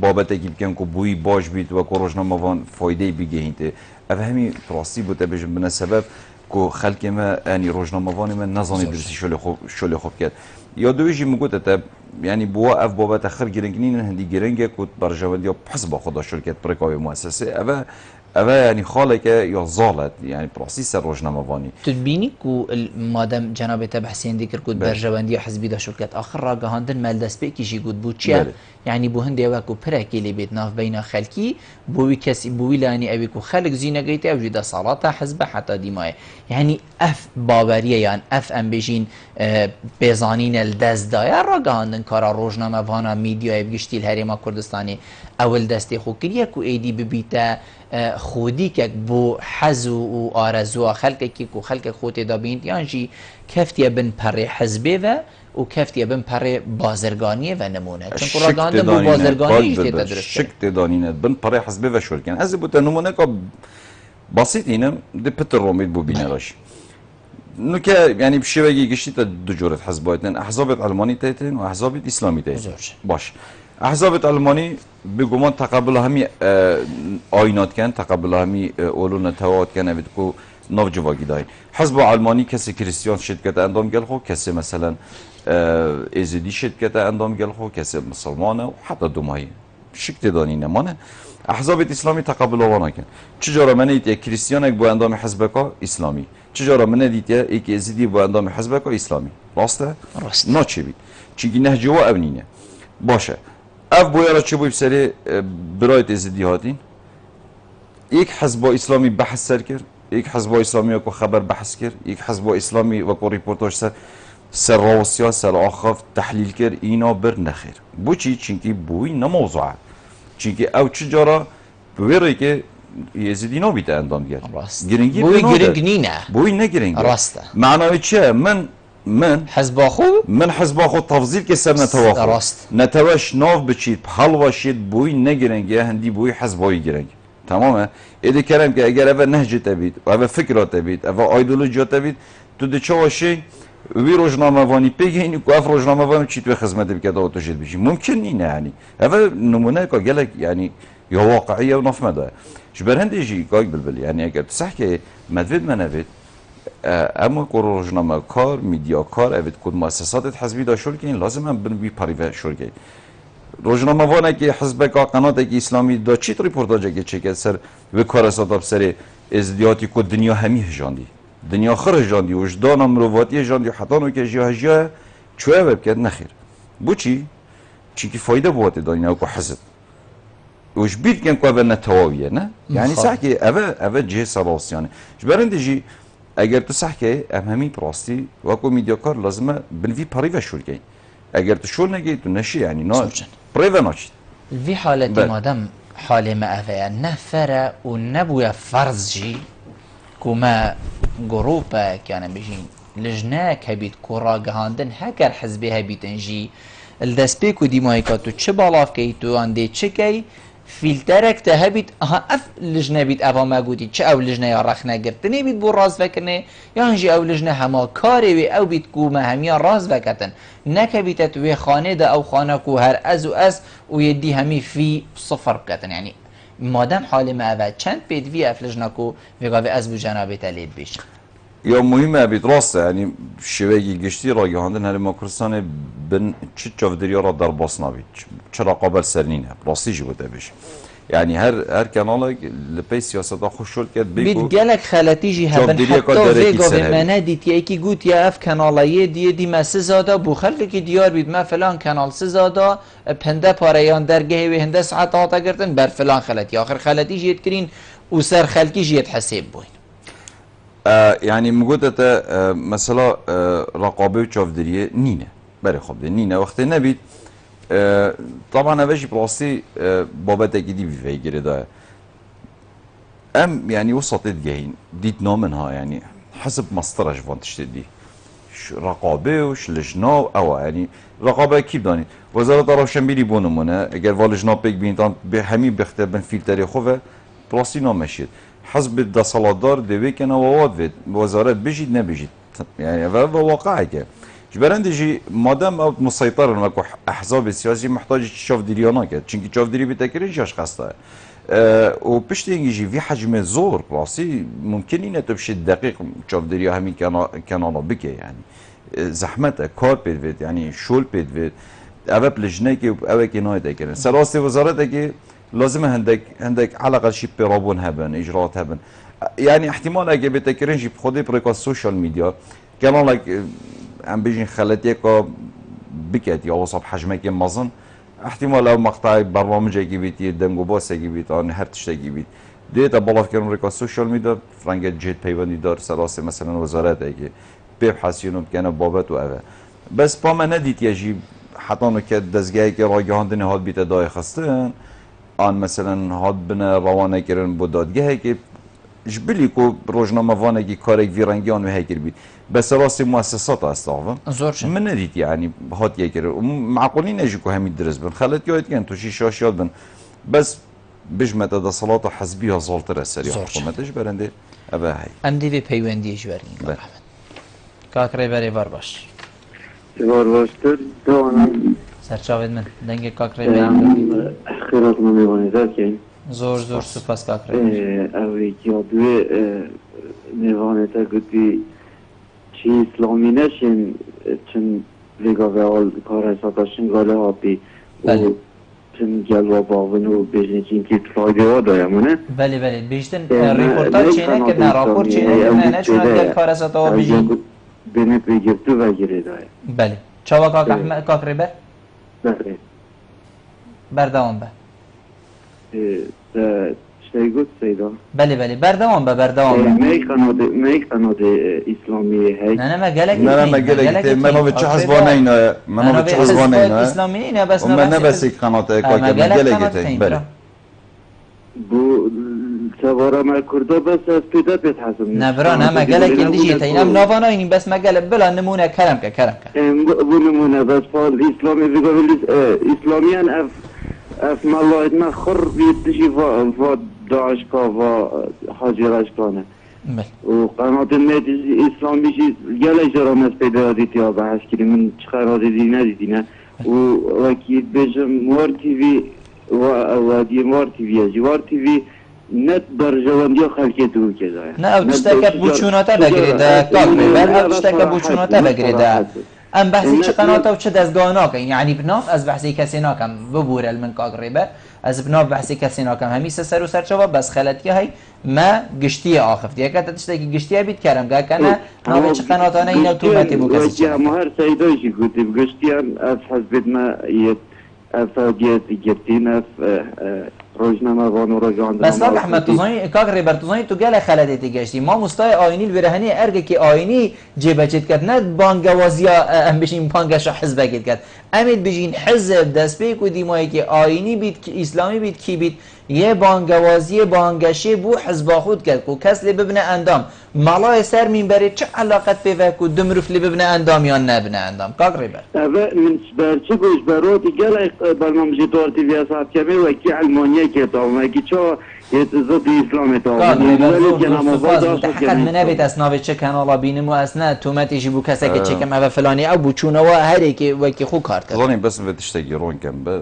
بابت اگه بکن که بوی باش بید و که روزنامه وان فایده بگهینته اوه همی راستی بوده بجم بنا سبب که خلق ما يعني روزنامه وان من نظانی درسی شلی خوب کرد یا دویجی مگوته تا يعني بوا اف بابت اخر گرنگنین هندی گرنگه که برجوندی ها پس با خدا شرکت پرکاوی مؤسسه اوه يعني خالك يا زالت يعني براسيس الروجنامه واني تبینی کو مادام جناب تبع حسین ذکر کود برجواندی حزبی دا شرکت آخر راگهاندن مال دست به کیشی گود بود چیه بله. يعني بو هندي وكو بركي اللي بيت ناف بين خلكي بو كسي بو لاني ابي كو خلق زينه جيتي اوجد صلاته حزبه حتى ديماي يعني اف باوريه يعني اف ام بيجين بيزانين الدز داير راگهاندن كارا روزنامه وانا ميديا بگشتي الهرم كردستاني اول دستي خو كريا كو ايدي ببيتا خودی که بو حزو و آرزو خلق کی کو خلق خود دا بین یانجی کفتیه بن پر حزبه و کفتیه بن پر بازرگانی و نمونه چون راگاندن بو بازرگانی جدی درست شکت دانینه بن پر حزبه و شرکن از بو نمونه که بسيط اینم ده پتر رومید بو بینه راش نوكا يعني بشبكه قشتي دو جورة حزباتن احزاب علماني تايتن واحزاب اسلامي تايتن باش احزاب علماني بگمان تقبل همی آینات کن تقبل همی اولون توات کن بدکو نو جواگی داین حزب علمانی کسی کریستیان شرکت اندام گل خو کسی مثلا ازدی شرکت اندام گل خو کسی مسلمانه و حتی دومایی شکت دانی نمانه احزاب اسلامی تقبل وانا کن چجورا من ایت کریستیانک بو اندام حزبکا اسلامی چجورا من دیت یک ازدی بو اندام حزبکا اسلامی راسته راست ناچه بید چیگی نهجوا ابنینه باشه اف بویرا چه بوی بسری برایت ازدی هاتین یک حزب اسلامی بحث سر کرد یک حزب اسلامی کو خبر بحث کرد یک حزب اسلامی و کو ریپورتاج سر روسیا سر آخاف تحلیل کرد اینا بر نخیر بو چی چونکی بوی نموضوعه چونکی او چجارا بویره که یزدی نبیت اندام گرد گرنگی بوی گرنگ نینه بوی نگرنگ راسته معنای چه من حزب خود تفضیل که سر نتواش ناف بچید حل باشید بوی نگرنگه هندی بوی حزبایی گرنگ تمامه ایده کرم که اگر اوه نهجه تبید و اوه فکرات تبید اوه ایدولوژیا تبید تو ده چه واشی وی روزنامه وانی پیگینی که اف روزنامه وانی چی تو خدمت بکرد و توجد بشی ممکن نینه يعني اوه نمونه که گلک يعني یا واقعیه و ناف مده جبر هندی جی که بلبل يعني اگر تصح که مدوید منوید اما روزنامه کار میدیا کار اوید کد مؤسسات حزبی دا شل کن لازم هم بی پریوه شل کن روزنامه وانه که حزب که قناته که اسلامی دا چی ریپورتاجه که چکه سر و کار اساتاب سر ازدیاتی که دنیا همی هجاندی دنیا خر هجاندی وجدان امروواتی هجاندی حتی نو که جیا هجیا چوه بکرد نخیر بو چی که فایده بوات دانی نو که حزب وش بید کن که اوه نتواویه نه یعنی سح که اوه جه سراسیانه جبرنده جی اگر تو صح که همین پراستی واکو میدیاکار لازمه بنوی پریوه شول کی اگر تو شول نگی تو نشی یعنی نه پریوه نشید في حالة مادام حال ما أفيا نفر ونبويا فرض جي كما جروبا كان بيجين لجنة كبيت كورا جهاندن هكر حزبها بيتنجي الدسبيكو دي مايكاتو تشبالاف كيتو عندي تشكي فیلترک ته بیت اف لجنه بیت اوا مگودی چه او لجنه یا رخنه گرتنی بیت بو راز وکنه یا هنجی او لجنه هما کاری وی او بیت کو همیا راز وکتن نکه بیتت وی خانه ده او خانه کو هر از و یدی همی فی صفر بکتن یعنی مادام حال ما اوا چند بیت وی اف لجنه کو ویگاوی از بو جنابه تلید بیش یا مهمه بیت راسته یعنی شویگی گشتی را گهاندن هر مکرستان بن چه چافدریا را در باس نبید چرا قابل سرنینه راستی جو بوده بشه یعنی هر کانال لپی سیاست خوش شد کرد بیت گلک خلتی جی هبن حتی ویگا به منه دیت یکی گوت یا اف کانالایی دی ما سزادا بو خلق که دیار بید ما فلان کانال سزادا پنده پاریان درگه و هنده ساعت آتا گرتن بر فلان خلتی آخر خلتی جیت کرین و سر خلکی جیت حسیب بوین يعني مجودة مثلا رقابة وشافدرية نينة بله خب نینه وقتی نبید طبعا اوجی براستی بابت اكيدي في جريدا يعني وسطت جايين ديت نومنها يعني حسب مسطرة جوان تشتدي رقابه وش لجنة او يعني رقابه كيف داني وزارة روشنبيلي بونمونه اگر والجنة بيك بينتان بهمي بختبن فيلتري خوفه براسي نامشيد حسب الدسالادار دوي كنا وواد فيد وزارة بيجيد نبيجيد يعني واقعه كه جبران دیجی مادام او مسيطر ماكو احزاب سياسي محتاج تشوف ديريانا كده چونكي تشوف ديري بتكريش اش خاصه و پشتی اینجی وی حجم زور راسي ممكن اینه تبشي دقیق تشوف ديري همین كانالا بكي يعني زحمته کار بيد يعني شول بيد اوه بلجنه که اوه که ناید اکرن سراسي وزارته که لازم هندك على الاقل شي برابون هبن اجراءات هبن يعني احتمال اگه بتكرينجي بخودي بريكا السوشيال ميديا كانوا لك ام بيجين خلاتيك بكت يا وصف حجمك مازن احتمال او مقطع برنامج بيتي دنگو باس بيت ان هر تشتي بيت ديتا بالا فكر امريكا السوشيال ميديا فرانك جيت بيوندي دار سلاسه مثلا وزارات اگه بحثيونو كان بابت و اوه بس با ما نديت يجي حتى انه که دزگاهی که راگهاندنی هاد بیت دای خستن آن مثلا هاد بنا روانه کرن با دادگاهی که جبلی کو روزنامه وانه کی کارک ویرنگی آن هکر بید بس راست مؤسسات استعفا زورش من ندید يعني هات يكر معقولين يجيكو هم يدرس بن خلت يويت كان تو شي شاشيات بن بس بجمت دا صلاة حزبيها زالتر السريع حكومتش برنده ابا هاي ام دي في بيوندي جوارين رحمت كاكري بري باش باشتر دوانا سرچاوید من دنگ كاكري بري خیرات من میوانیدات یعنی زور سپاس كاكري اوی یادوی میوانیتا گوتی چی اسلامی نشین چون لیگا و کار حسابشون گاله هاپی و چون جلوه باون و بجنه چین که تفایده ها دایمونه بله بیشتن ریپورتاج چینه که نه راپور چینه که نه نشوند گل کار حسابه ها بجین بینه بگیرتو و گیره دایم بله چاوا کاکری بر؟ بله بردوان بر شتی گفت سیدا بله بردوان بر می قناد اسلامی هی نه ما گلک نه ما گلک منو به چه حزبانه اینا منو به چه حزبانه اینا اسلامی نه بس من نه بس یک قنات کاکر گلک بله بو سوارا ما کرده بس از پیدا پیت حسب نه برا نه ما گلک اندیجی تا اینم نووانا اینی بس ما گلک بلا نمونه کرم که بو نمونه بس فال اسلامی بگویلیز اسلامیان اف مالایت ما خر بیتشی و داعش کا و حاجراش کانه و قنات النت اسلامی چیز گله جرامت پیدا دیتی ها بحث کردیم من چخرا دیدی ندیدی نه و وکی بجم وار تیوی و دیم وار تیوی وار تیوی نت در جواندی خلکی تو که داره نه او تشتکت بوچوناتا بگیرده کاکری بر او تشتکت بوچوناتا بگیرده ام بحثی چه قناتا و چه دزگاه ناکن یعنی بناف از بحثی کسی ناکم ببوره من کاکری بر از بناف بحثی کسی ناکم همیشه سر و سر چوا بس خلطی های ما گشتی آخفت یکت تشتکی گشتی بیت کردم که کنه ناوی چه قناتانه اینو تو متی بو کسی چه مهر سایدایشی گوتی گشتی هم از حزبت ما افادیت گرتین اف روزنامه وانو رجاندن بس لاک احمد تزانی کاغری بر تزانی تو گله خلدتی گشتی ما مستای آینی الورهنی ارگ کی آینی جبچت کرد نه بانگوازیا ام بشین بانگش حزب گید کرد امید بجین حزب دست به کو دیمایی که آینی بیت که اسلامی بیت کی بیت یه بانگوازی بانگشی بو حزب خود کرد کو کس لی ببنه اندام مالای سر مین بره چه علاقت به کو دمرف لی ببنه اندام یا نبنه اندام کاغری بر من برچه گوش براتی گله برنامج دار تی وی اسات کمی و کی علمانیه که تا و کی چا ضد اسلام تا متحقق من نبيت اسناب چه کانالا بینم و اسنا تومت يجي بو کسا که چکم او فلانی او بوچونه و هر کی وکی خو کار کرد ظني بس بتشتكي رون كم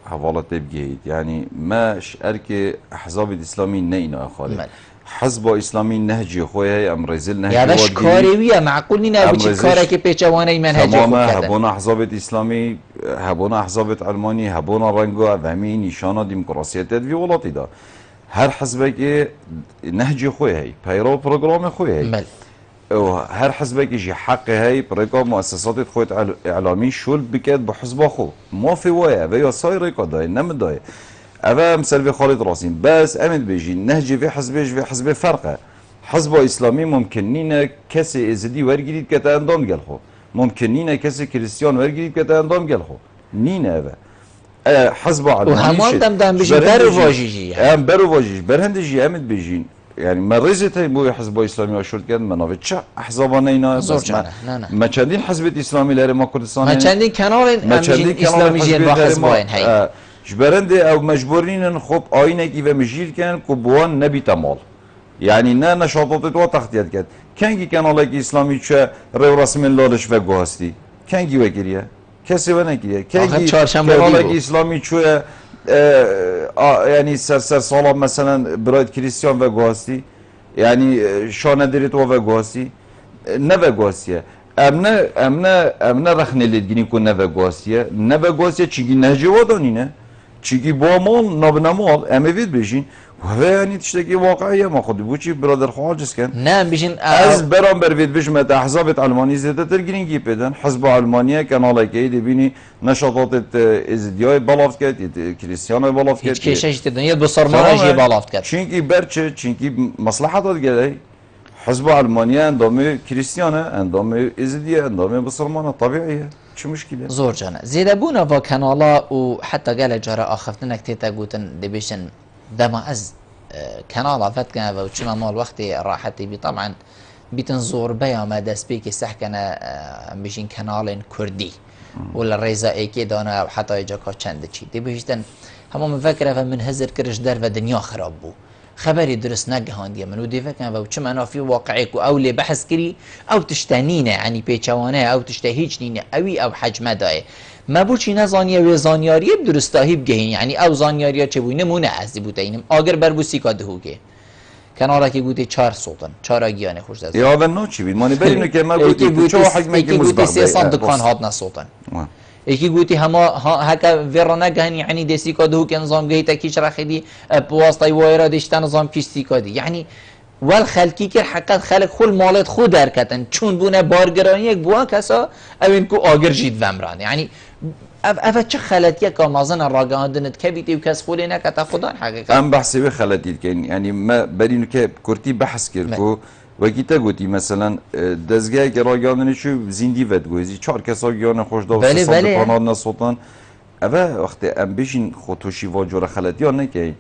حواله تبجيد يعني ماش اركي احزاب الاسلامي نينا خالد حزب اسلامي نهجي خويا ام رزل نهجي يا باش كاريويه معقول ني بچ كاره که پیچوانه منهج خود کرده هبونا احزاب الاسلامي هبونا احزاب علماني هبونا رنگو افهمي نشانه ديمقراطيه في ولاتي دا هر حزبك نهجي خوي هي بيرو بروجرام خوي هي هر حزبك يجي حق هي بريكا مؤسسات خوت اعلامي شول بكات بحزب خو ما في ويا ويا صاير كدا نم داي اوا مسلفي خالد راسين بس امد بيجي نهجي في حزب فرقه حزب اسلامي ممكن نينا كسي ازدي ورجديد كتا اندام قال خو ممکن نینه کسی کریستیان ورگیری که اندام گل خو نینه اوه حزب علمانی و همان دم بيجي برو واجيجي يعني برو واجيج برهندجي امد بيجين يعني ما رزت بو حزب اسلامي وشرط كان منافع چه احزابانه اینا ما چندین حزب اسلامی لره ما کردستان ما چندین کنال اسلامی جیر با حزباین هی جبرنده او مجبورین خب آینه کی و مجیر کن کو بوان نبی تمال يعني نه نشاطات تو تختیت کرد کنگی کانال کی اسلامی چه رو رسم لالش و گواستی کنگی وگیریه کسی و نگیریه کنگی کانال کی اسلامی چه يعني سر صالح مثلا برايد كريستيان وغواسي يعني شانه دريت وغواسي نوغواسيه امنا رخنه لدگینی کو نوغواسيه نوغواسيه چیگی نجوادانینه چیگی با مال نابنمال اموید بشین و يعني تشتكي واقعيه ما خود بوچی برادر خواجز كان نه بيجين از برام برید بجمه احزاب علمانی زیاده تر گرینگی بدن حزب علمانیه کانال کی ببینی نشاطات ازدیای بالافت کرد کریستیان بالافت کرد هیچ کشش دنیا بصرمانه بالافت کرد چونکی برچه چونکی مصلحتات گله حزب علمانیه اندام کریستیانه اندام ازدیه اندام بصرمانه طبيعيه شو مشكله زور جانا زيد ابونا و كانالا وحتى قال جرى اخفتنا كتيتا قوتن دبيشن دما از كانال عفت كان وشما مال وقت راحتي بي طبعا بتنزور بيا ما دس بيك سحكنا بيجين كانال كردي ولا ريزا ايكي دانا حتى يجاكا چند چي دي بيجتن هما مفكره فمن هزر كرش در و دنيا خراب بو خبري درس نگهان دي منو دي فكان وشما انا في واقعيك او لي بحث كري او تشتنينه يعني بيچوانه او تشتهيج نينه اوي او حجمه داي ما بوچی نزانیه و زانیاری درستاهی بگهین یعنی او زانیاریا چه بوی نمونه ازی بوده اینم آگر بر بوسی کا دهوگه کنارا که گوته 4 سلطان 4 اگیان خوش دست یا ون نوچی بید مانی برینو که ما گوتی چه حکمی که گوته 300 دکان هات نه سلطان یکی گوتی هما هکا ورنا گهن یعنی دسی کا دهو که نظام گهیتا کیش رخیدی بواسطه وایرا دشتن نظام کیش سی کا دی یعنی والخلکی که حقیقت خلق خود مالت خود درکتن چون بونه بارگرانی یک بوان کسا اوین کو آگر جید ومران یعنی اف چه خلطیه که مازن راگاندنت کبیتی و کس خولی نکتا خودان حقیقت ام بحثی به خلطیت کن یعنی ما برینو که کرتی بحث کرد کو وقتی گویی مثلا دزگاه که راگاندنی شو زندی ود گویی 4 کسا گیان خوش داو سال قانون نسوتن اوه وقتی ام بیشین خودتوشی واجور خلطیان نکی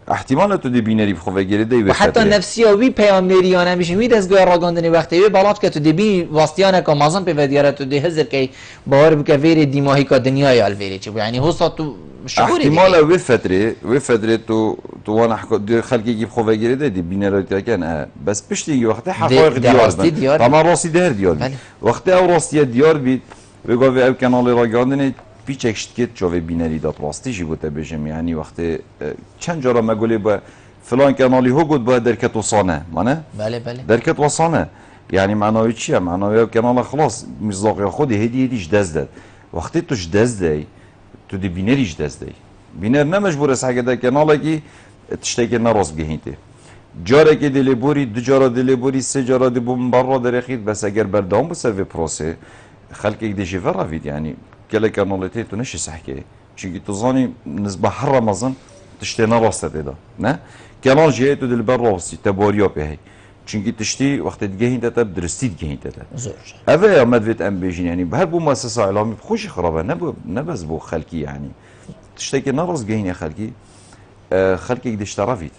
احتمال تو دی بینری بخواه گیره و حتی نفسیاوی پیامبریانه میشه وید از گویا راگاندنی وقتی وی بالاف که تو دی بی واسطیانه که مازن پی ودیاره تو دی هزر که باور بکه ویری دیماهی که دنیای الویری چه یعنی هستا تو شعوری احتمال و فتره تو وانا خلقی که بخواه گیره دی بینری کن بس پشتی وقتی حقایق دیار تمام راستی در دیار وقتی او راستی دیار بید بگو او کانال راگاندنی پیچکشت که جوی بینری داد راستیشی بوده بجم یعنی وقتی چند جارا مگولی با فلان کانالی هو گفت باید درکت وصانه مانه؟ بله درکت وصانه یعنی معناوی چیه؟ معناوی کانال خلاص مصداقی خودی هدیش دست داد وقتی توش دست دی تو دی بینریش دست دی بینر نمجبور است اگه در کانالی که تشتکی نراست گهینته جاره که دلیبوری دو جارا دلیبوری سه جارا دی بوم برا درخید بس اگر بردام بسر و پروسه خلق یک دیشی فرافید یعنی كلا كاناليتي تو نشي سحكي چونكي تظاني نسبة حر رمضان تشتي نراسته ده نه كانال جهته دل براسي تباريا بهي چونكي تشتي وقت تجهين ده درستي تجهين ده افا مدفت ام بيجين يعني بهربو مؤسسة اعلامي بخوش خرابه نبز بو خلقي يعني تشتكي نراس جهين خلقي خلقي قديش تعرفيت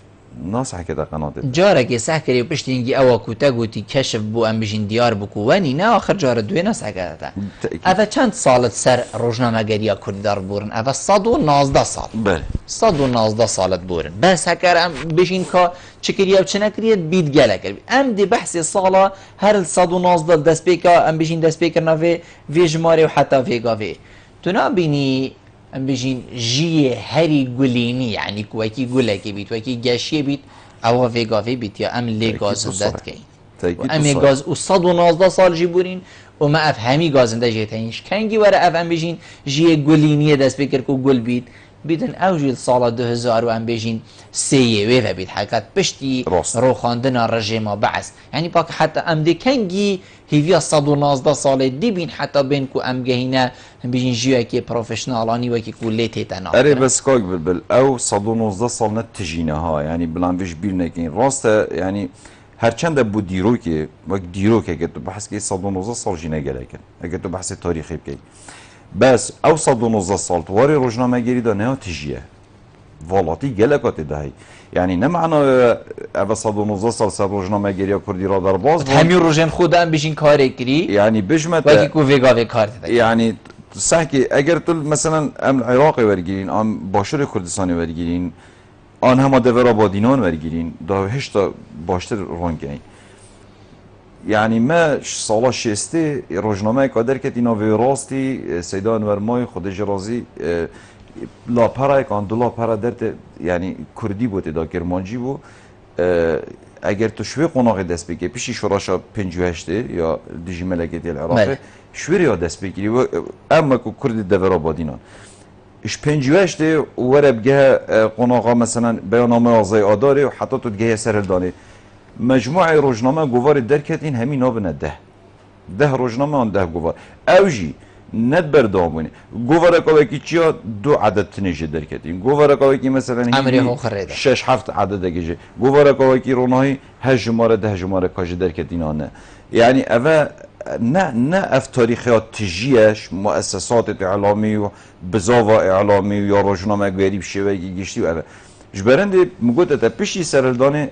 ناس حكيت قناة جارك سحكري بشتينجي أو كوتا قوتي كشف بو أم بجين ديار بكواني نا آخر جار دوي ناس حكيتا أفا چند سالت سر روزنامه گریا کردار بورن أفا 119 سال بله 119 سالت بورن بس هكر أم بجين كا چكريا و چنكريا بيت گلك أم دي بحثي صالة هر 119 دست بيكا أم بجين دست بيكرنا في جماري و حتى في غافي تنا بيني ام بيجين جي هري قوليني يعني كوكي قولكي بيت وكي جاشي بيت او فيغافي بيت يا ام لي غاز دات كاين ام غاز و 119 سال جيبورين وما افهمي غاز انده جيتينش كانجي ورا ام بيجين جي قوليني داس بكر كو قول بيت بيدن اوجي سال 2000 و ام بيجين سي وي بيت حقات بشتي رو خواندنا رژيما بعث يعني باك حتى ام دي كانجي هيفيا 119 سال دي بين حتى بينكو ام جهينا بيجين جيو كي بروفيشنالاني وكي كوليتي تنا اري بس كوك بلبل او 119 سال نتجينا ها يعني بلان فيش بيرنا كاين راست يعني هرچند بو دیروکی وقت دیروکه که تو بحث که 119 سال جینه گلکن اگه تو بحث تاریخی بکی بس او 119 سال تواری روزنامه گیری دا نه تجیه والاتی گلکات دهی یعنی نه معنا او 119 سال سر روزنامه گیری کردی را در باز همین روزن خودم بشین کاری کری یعنی بجمت وقتی کو وگاوی کار دیده یعنی سحکی اگر تو مثلا ام عراق ورگیرین ام باشور کردستانی ورگیرین آن هم دورا بادینان ورگیرین دا هشتا باشتر رونگین یعنی ما سالا شسته روزنامه کادر که اینا وی راستی سیدان ورمای خود جرازی لا پرا کان دو لا پرا درت یعنی کردی بود دا کرمانجی بود اگر تو شوی قناق دست بگی پیشی شوراشا 58 یا دیجی ملکتی العراق شوی یا دست بگیری و اما که کرد دورا بادینان اش 58 وره بگه قناقا مثلا بیانامه آزای آداره و حتی تو دگه سرلدانه مجموعه روزنامه گوار درکت این همین نابنه ده روزنامه آن ده گوار اوجی ند بردامونی گواره که چیا دو عدد تنیجه درکتین گواره که مثلا شش هفت عدد گیجه گواره که رونایی 8 جماره 10 جماره کاج درکتین آنه یعنی اوه نه اف تاریخیات تجیهش مؤسسات اعلامی و بزاوا اعلامی یا روزنامه گریب شوی گشتی و اوه جبرنده مگوت تا پیشی سرلدانه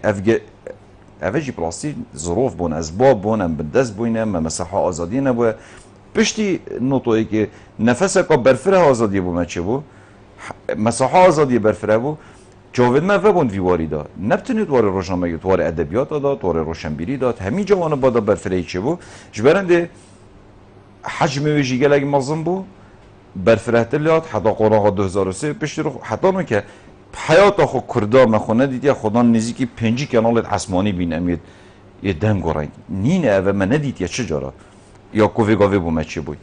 اوه پلاسی ظروف بون اسباب بون ام بدست بوینه ام مساحه آزادی نبوه پشتی نوتوی که نفس که برفره آزادی بو چه بو مساحه آزادی برفره بو جاوید ما بون ویواری دا نبتونید توار روزنامه توار ادبیات داد توار روشنبیری داد همین جوانه بادا برفره چه بو جبرنده حجم ویژی گلگ مازم بو برفره تلیات حتی قرآن 2003 پشتی رو حتی نو که حیات خو کردا مخونه دیدی خدا نزدیکی 5 کانال آسمانی بین امید یه دنگ رنگ نینه و من ندید یا چه جرا یا کوویگاوی بوم چی بود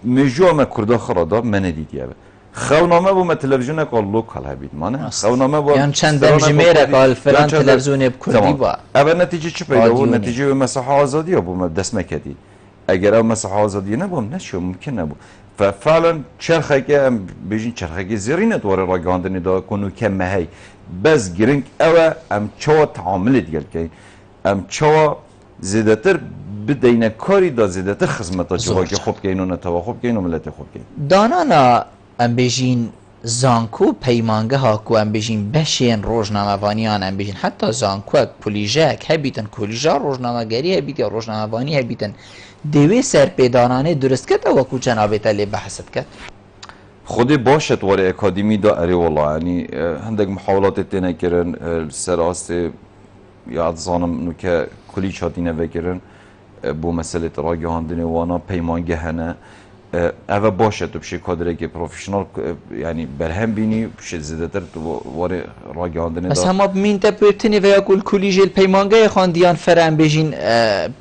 مجموعه ما کردا خرادا من ندید یا خونامه بوم تلویزیون کال لوکال هبید مانه خونامه بوم یعنی چند دمجمیره کال فلان تلویزیون کردی با اول نتیجه چی پیدا بود نتیجه مساحه آزادی بوم دست مکدی اگر اون مساحه آزادی نبود نشو ممکن نبود ففعلا چرخه که بیشین چرخه که زیرینه دواره را گاندنی دا کنو کم هی بس گرنگ اوه ام چوا تعامل دیگر که ام چوا زیادتر بدین کاری دا زیادتر خدمت جواب که خوب که اینو نتوا خوب که اینو ملت خوب که دانانا ام بیشین زانکو پیمانگه ها کو ام بیشین بشین روزنامه وانیان ام بیشین حتی زانکو پولیژک هبیتن پولیژا روزنامه گری هبیت یا روزنامه وانی هبیتن دوی سرپیدانانه درست کرد و کو جناب تلی بحثت کرد خودی باشه توار اکادمی دا اری والله یعنی هندک محاولات تینه کرن سراست یاد زانم نو که کلی چاتینه وکرن بو مسئله راگی هاندنی وانا پیمانگه هنه اوه باشه تو بشه کادره که پروفیشنال یعنی برهم بینی بشه زیادتر تو واره راگی هاندنی دا بس همه بمین تا پرتنی و یا کلی جل پیمانگه خواندیان فرم بجین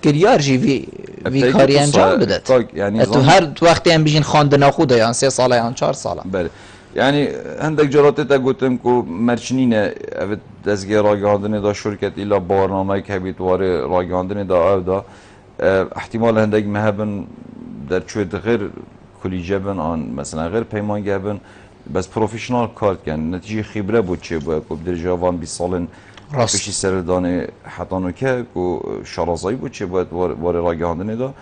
گریار جی وی کاری انجام بدد یعنی تو هر وقتی هم بجین خواندن خوده یان 3 ساله یان 4 ساله بله یعنی هندک جراته تا گفتم که مرچنینه اوه دزگه راگی هاندنی دا شرکت ایلا بارنامه که بیت واره راگی هاندنی دا او دا احتمال هندک مهبن در چوید غیر کلیجه بن آن مثلا غیر پیمانگه بن بس پروفیشنال کار کن نتیجه خبره بود چه بود که در جوان 20 سال پیشی سردان حتانو که شارازایی بود چه بود واره راگه هاندنی دا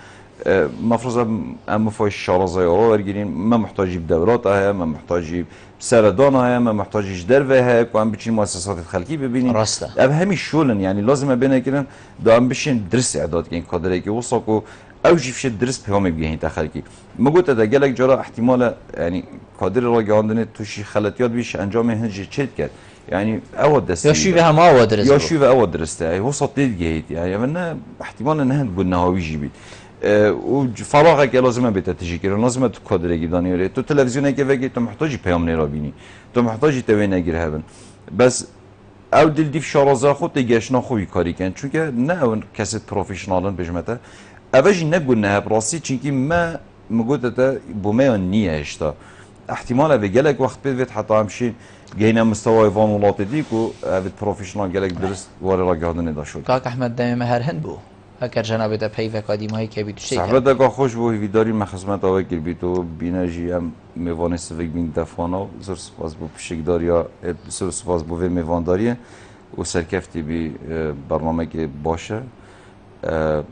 مفروض ام مفاش شارازایی ها ورگیرین من محتاجی بدورات ها من محتاجی سردان ها من محتاجی دروه ها که هم بچین مؤسسات خلقی ببینین راسته اب همین شولن یعنی لازمه بینه کرن دا هم بشین درس اعداد کن کادره که وصا کو او جیفش درس پیام بگیرین تا خلقی مگو تا گلک جرا احتمال یعنی کادر را گاندن توشی خلطیات بیش انجام هنجی چت کرد یعنی او دست یا شوی هم او درس یا شوی او درسته ای وصا دید گهید یعنی من احتمال نه بود نهاوی جیبید و فراغه که لازمه بیت تشکیل لازمه تو کادر گیدانی ولی تو تلویزیونه که وگی تو محتاجی پیام نرا بینی تو محتاجی توی نگیر هبن بس او دل دیف شارازه خود دیگهش نخوی کاری کن چون که نه اون کسی پروفیشنالن بجمته اوجی نگو نه براسی چونکی ما مگوده تا بومیان نیه اشتا احتمال اوه گلک وقت بید حتی همشین گهینه مستوای وان ولات دی که اوه پروفیشنال گلک درست واره را گهدنه دا شد کاک احمد دمی مهر هند بو اگر جنابه دا پی و کادیم هایی که بیتو شیکن صحبت اگه خوش بو هیویداری مخصمت آوه گر بیتو بینجی هم میوانه سوک بین دفانا زر سپاس بو پشکداری یا زر سپاس بو وی میوانداریه و سرکفتی بی برنامه که باشه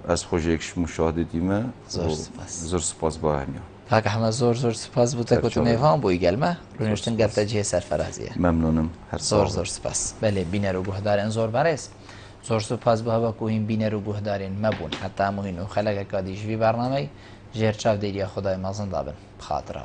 از خوش یکش مشاهدتی ما زور سپاس با همیا کاک احمد زور سپاس بوده که تو نیوان بوی گلمه رونشتن گفته جه سرفرازیه ممنونم هر زور سپاس بله بینه رو گهدارن زور برس زور سپاس به هوا کوهین بینه رو گهدارن مبون حتی مهینو خلق کادیش وی برنامه جهر چاو دیریا خدای مازن دابن بخاطره